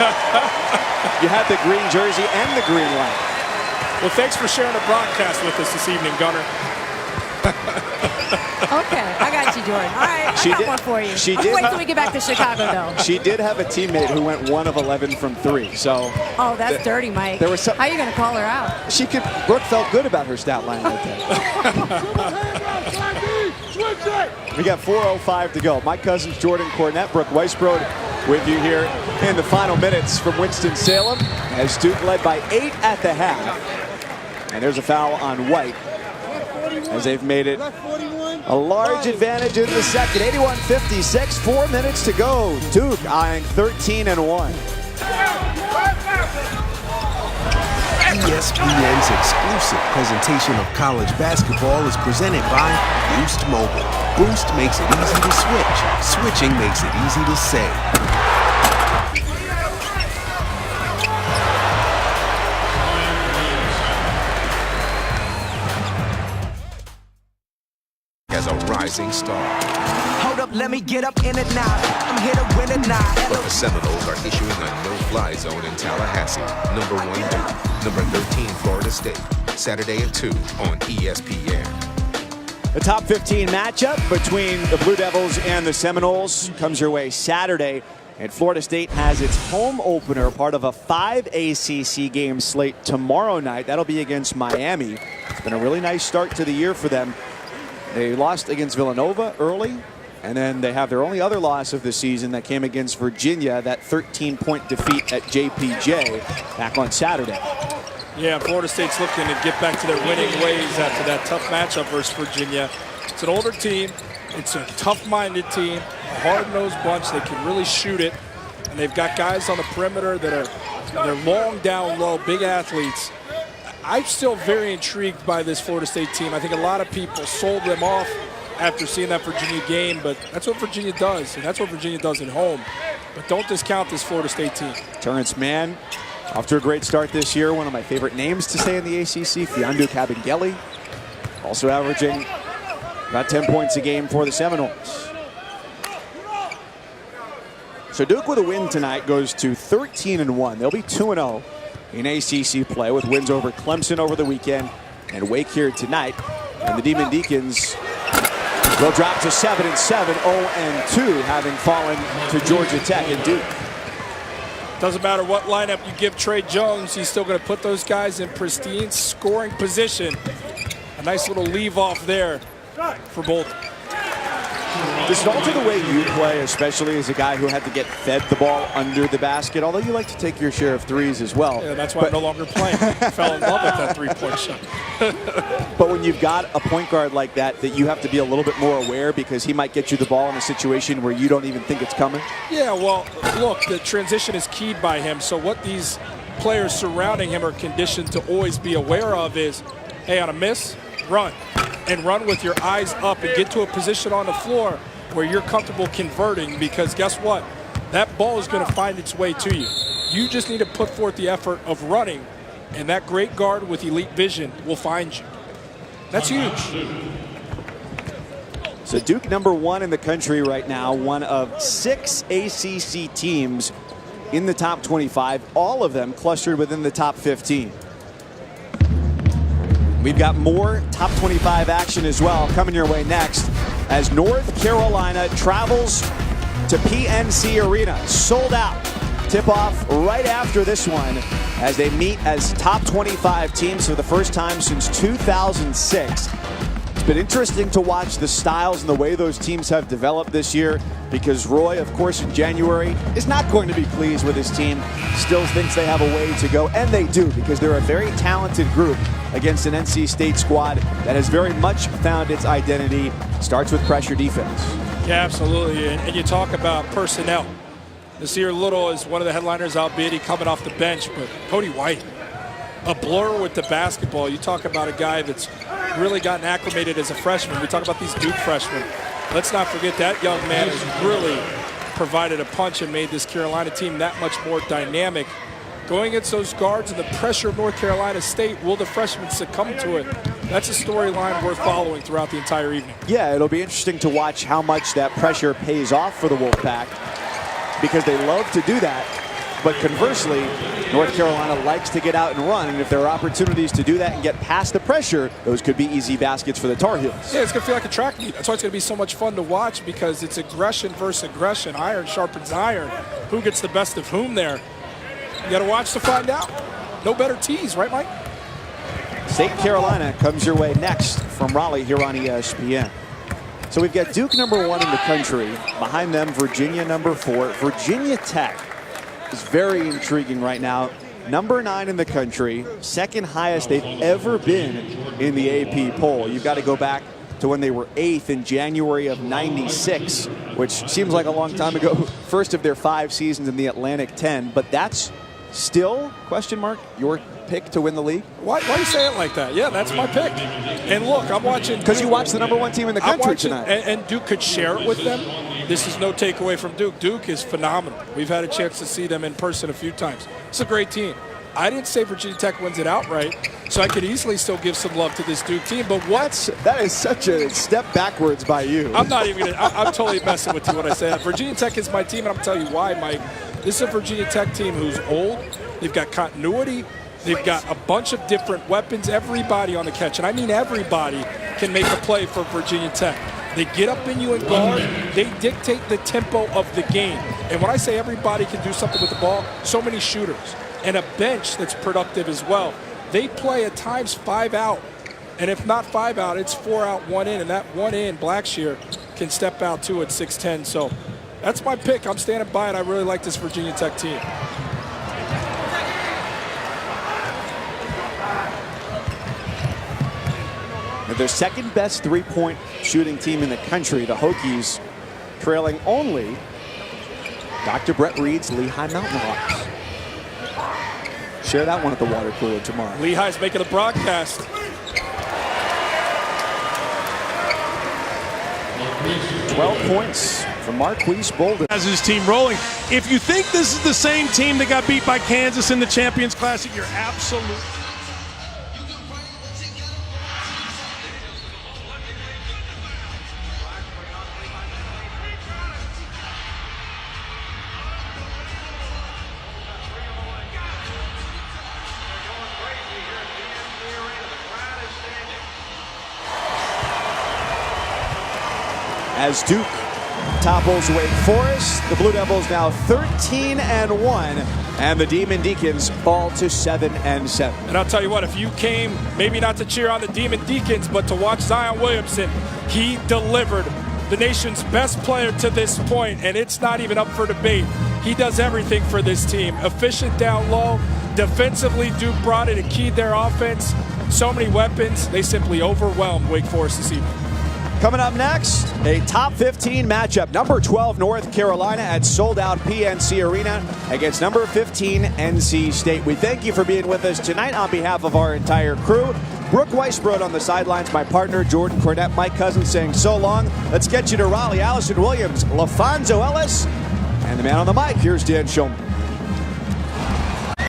You had the green jersey and the green light. Well, thanks for sharing the broadcast with us this evening, Gunner. Okay, I got you, Jordan. All right, I got one for you. Wait till we get back to Chicago, though. She did have a teammate who went 1 of 11 from 3. So. Oh, that's dirty, Mike. There was some, how are you going to call her out? Brooke felt good about her stat line right there. We got 4:05 to go. My cousins Jordan Cornett, Brooke Weisbrod with you here in the final minutes from Winston-Salem as Duke led by 8 at the half. And there's a foul on White as they've made it a large advantage in the second. 81-56, 4 minutes to go. Duke eyeing 13-1. ESPN's exclusive presentation of college basketball is presented by Boost Mobile. Boost makes it easy to switch. Switching makes it easy to save. As a rising star. Hold up, let me get up in it now. I'm here to win it now. But the Seminoles are issuing a no-fly zone in Tallahassee. Number 1 Duke, number 13 Florida State. Saturday at 2 on ESPN. The top 15 matchup between the Blue Devils and the Seminoles comes your way Saturday. And Florida State has its home opener, part of a 5 ACC game slate tomorrow night. That'll be against Miami. It's been a really nice start to the year for them. They lost against Villanova early, and then they have their only other loss of the season that came against Virginia, that 13-point defeat at JPJ back on Saturday. Yeah, Florida State's looking to get back to their winning ways after that tough matchup versus Virginia. It's an older team. It's a tough-minded team, a hard-nosed bunch. They can really shoot it, and they've got guys on the perimeter that they're long down low, big athletes. I'm still very intrigued by this Florida State team. I think a lot of people sold them off after seeing that Virginia game, but that's what Virginia does, and that's what Virginia does at home. But don't discount this Florida State team. Terrence Mann, off to a great start this year. One of my favorite names to say in the ACC, Fiondu Kabengele, also averaging about 10 points a game for the Seminoles. So Duke with a win tonight goes to 13-1. They'll be 2-0 in ACC play with wins over Clemson over the weekend and Wake here tonight. And the Demon Deacons will drop to 7-7, 0-2, having fallen to Georgia Tech and Duke. Doesn't matter what lineup you give Trey Jones, he's still going to put those guys in pristine scoring position. A nice little leave off there for Bolton. Does it alter the way you play, especially as a guy who had to get fed the ball under the basket, although you like to take your share of threes as well? Yeah, that's why I'm no longer playing. I fell in love with that three-point shot. But when you've got a point guard like that you have to be a little bit more aware because he might get you the ball in a situation where you don't even think it's coming? Yeah, well, look, the transition is keyed by him. So what these players surrounding him are conditioned to always be aware of is, hey, on a miss, run. And run with your eyes up and get to a position on the floor where you're comfortable converting, because guess what? That ball is going to find its way to you. You just need to put forth the effort of running, and that great guard with elite vision will find you. That's huge. So Duke number 1 in the country right now, one of 6 ACC teams in the top 25, all of them clustered within the top 15. We've got more top 25 action as well coming your way next as North Carolina travels to PNC Arena. Sold out. Tip-off right after this one as they meet as top 25 teams for the first time since 2006. It's been interesting to watch the styles and the way those teams have developed this year because Roy, of course, in January is not going to be pleased with his team. Still thinks they have a way to go, and they do because they're a very talented group against an NC State squad that has very much found its identity. Starts with pressure defense. Yeah, absolutely. And you talk about personnel. Nasir Little is one of the headliners, albeit he coming off the bench, but Cody White, a blur with the basketball. You talk about a guy that's really gotten acclimated as a freshman. We talk about these Duke freshmen. Let's not forget that young man has really provided a punch and made this Carolina team that much more dynamic. going against those guards and the pressure of North Carolina State, will the freshmen succumb to it? That's a storyline worth following throughout the entire evening. Yeah, it'll be interesting to watch how much that pressure pays off for the Wolfpack, because they love to do that. But conversely, North Carolina likes to get out and run, and if there are opportunities to do that and get past the pressure, those could be easy baskets for the Tar Heels. Yeah, it's going to feel like a track meet. That's why it's going to be so much fun to watch, because it's aggression versus aggression. Iron sharpens iron. Who gets the best of whom there? You got to watch to find out. No better tease, right, Mike? State Carolina comes your way next from Raleigh here on ESPN. So we've got Duke #1 in the country. Behind them, Virginia #4. Virginia Tech is very intriguing right now. #9 in the country, second highest they've ever been in the AP poll. You've got to go back to when they were 8th in January of '96, which seems like a long time ago. First of their 5 seasons in the Atlantic 10, but that's still, question mark, your pick to win the league? Why do you say it like that? Yeah, that's my pick. And look, I'm watching. Because you watch the #1 team in the country tonight. And Duke could share it with them. This is no takeaway from Duke. Duke is phenomenal. We've had a chance to see them in person a few times. It's a great team. I didn't say Virginia Tech wins it outright, so I could easily still give some love to this Duke team. But that is such a step backwards by you. I'm not even gonna. I'm totally messing with you when I say that. Virginia Tech is my team, and I'm telling you why, Mike. This is a Virginia Tech team who's old. They've got continuity. They've got a bunch of different weapons. Everybody on the catch, and I mean everybody, can make a play for Virginia Tech. They get up in you and guard. They dictate the tempo of the game. And when I say everybody can do something with the ball, so many shooters. And a bench that's productive as well. They play at times 5 out. And if not 5 out, it's 4 out, 1 in. And that 1 in, Blackshear can step out too at 6'10". So that's my pick. I'm standing by it. I really like this Virginia Tech team. Their second best 3-point shooting team in the country, the Hokies, trailing only Dr. Brett Reed's Lehigh Mountain Hawks. Share that one at the water cooler tomorrow. Lehigh's making a broadcast. Points for Marquise Bolden. Has his team rolling. If you think this is the same team that got beat by Kansas in the Champions Classic, you're absolutely... As Duke topples Wake Forest, the Blue Devils now 13-1, and the Demon Deacons fall to 7-7. And I'll tell you what, if you came maybe not to cheer on the Demon Deacons, but to watch Zion Williamson, he delivered. The nation's best player to this point, and it's not even up for debate. He does everything for this team. Efficient down low. Defensively, Duke brought it and keyed their offense. So many weapons. They simply overwhelmed Wake Forest this evening. Coming up next, a top 15 matchup. Number 12 North Carolina at sold-out PNC Arena against number 15 NC State. We thank you for being with us tonight on behalf of our entire crew. Brooke Weisbrod on the sidelines, my partner Jordan Cornette, Mike Cousins saying so long. Let's get you to Raleigh. Allison Williams, LaFonso Ellis, and the man on the mic, here's Dan Shulman.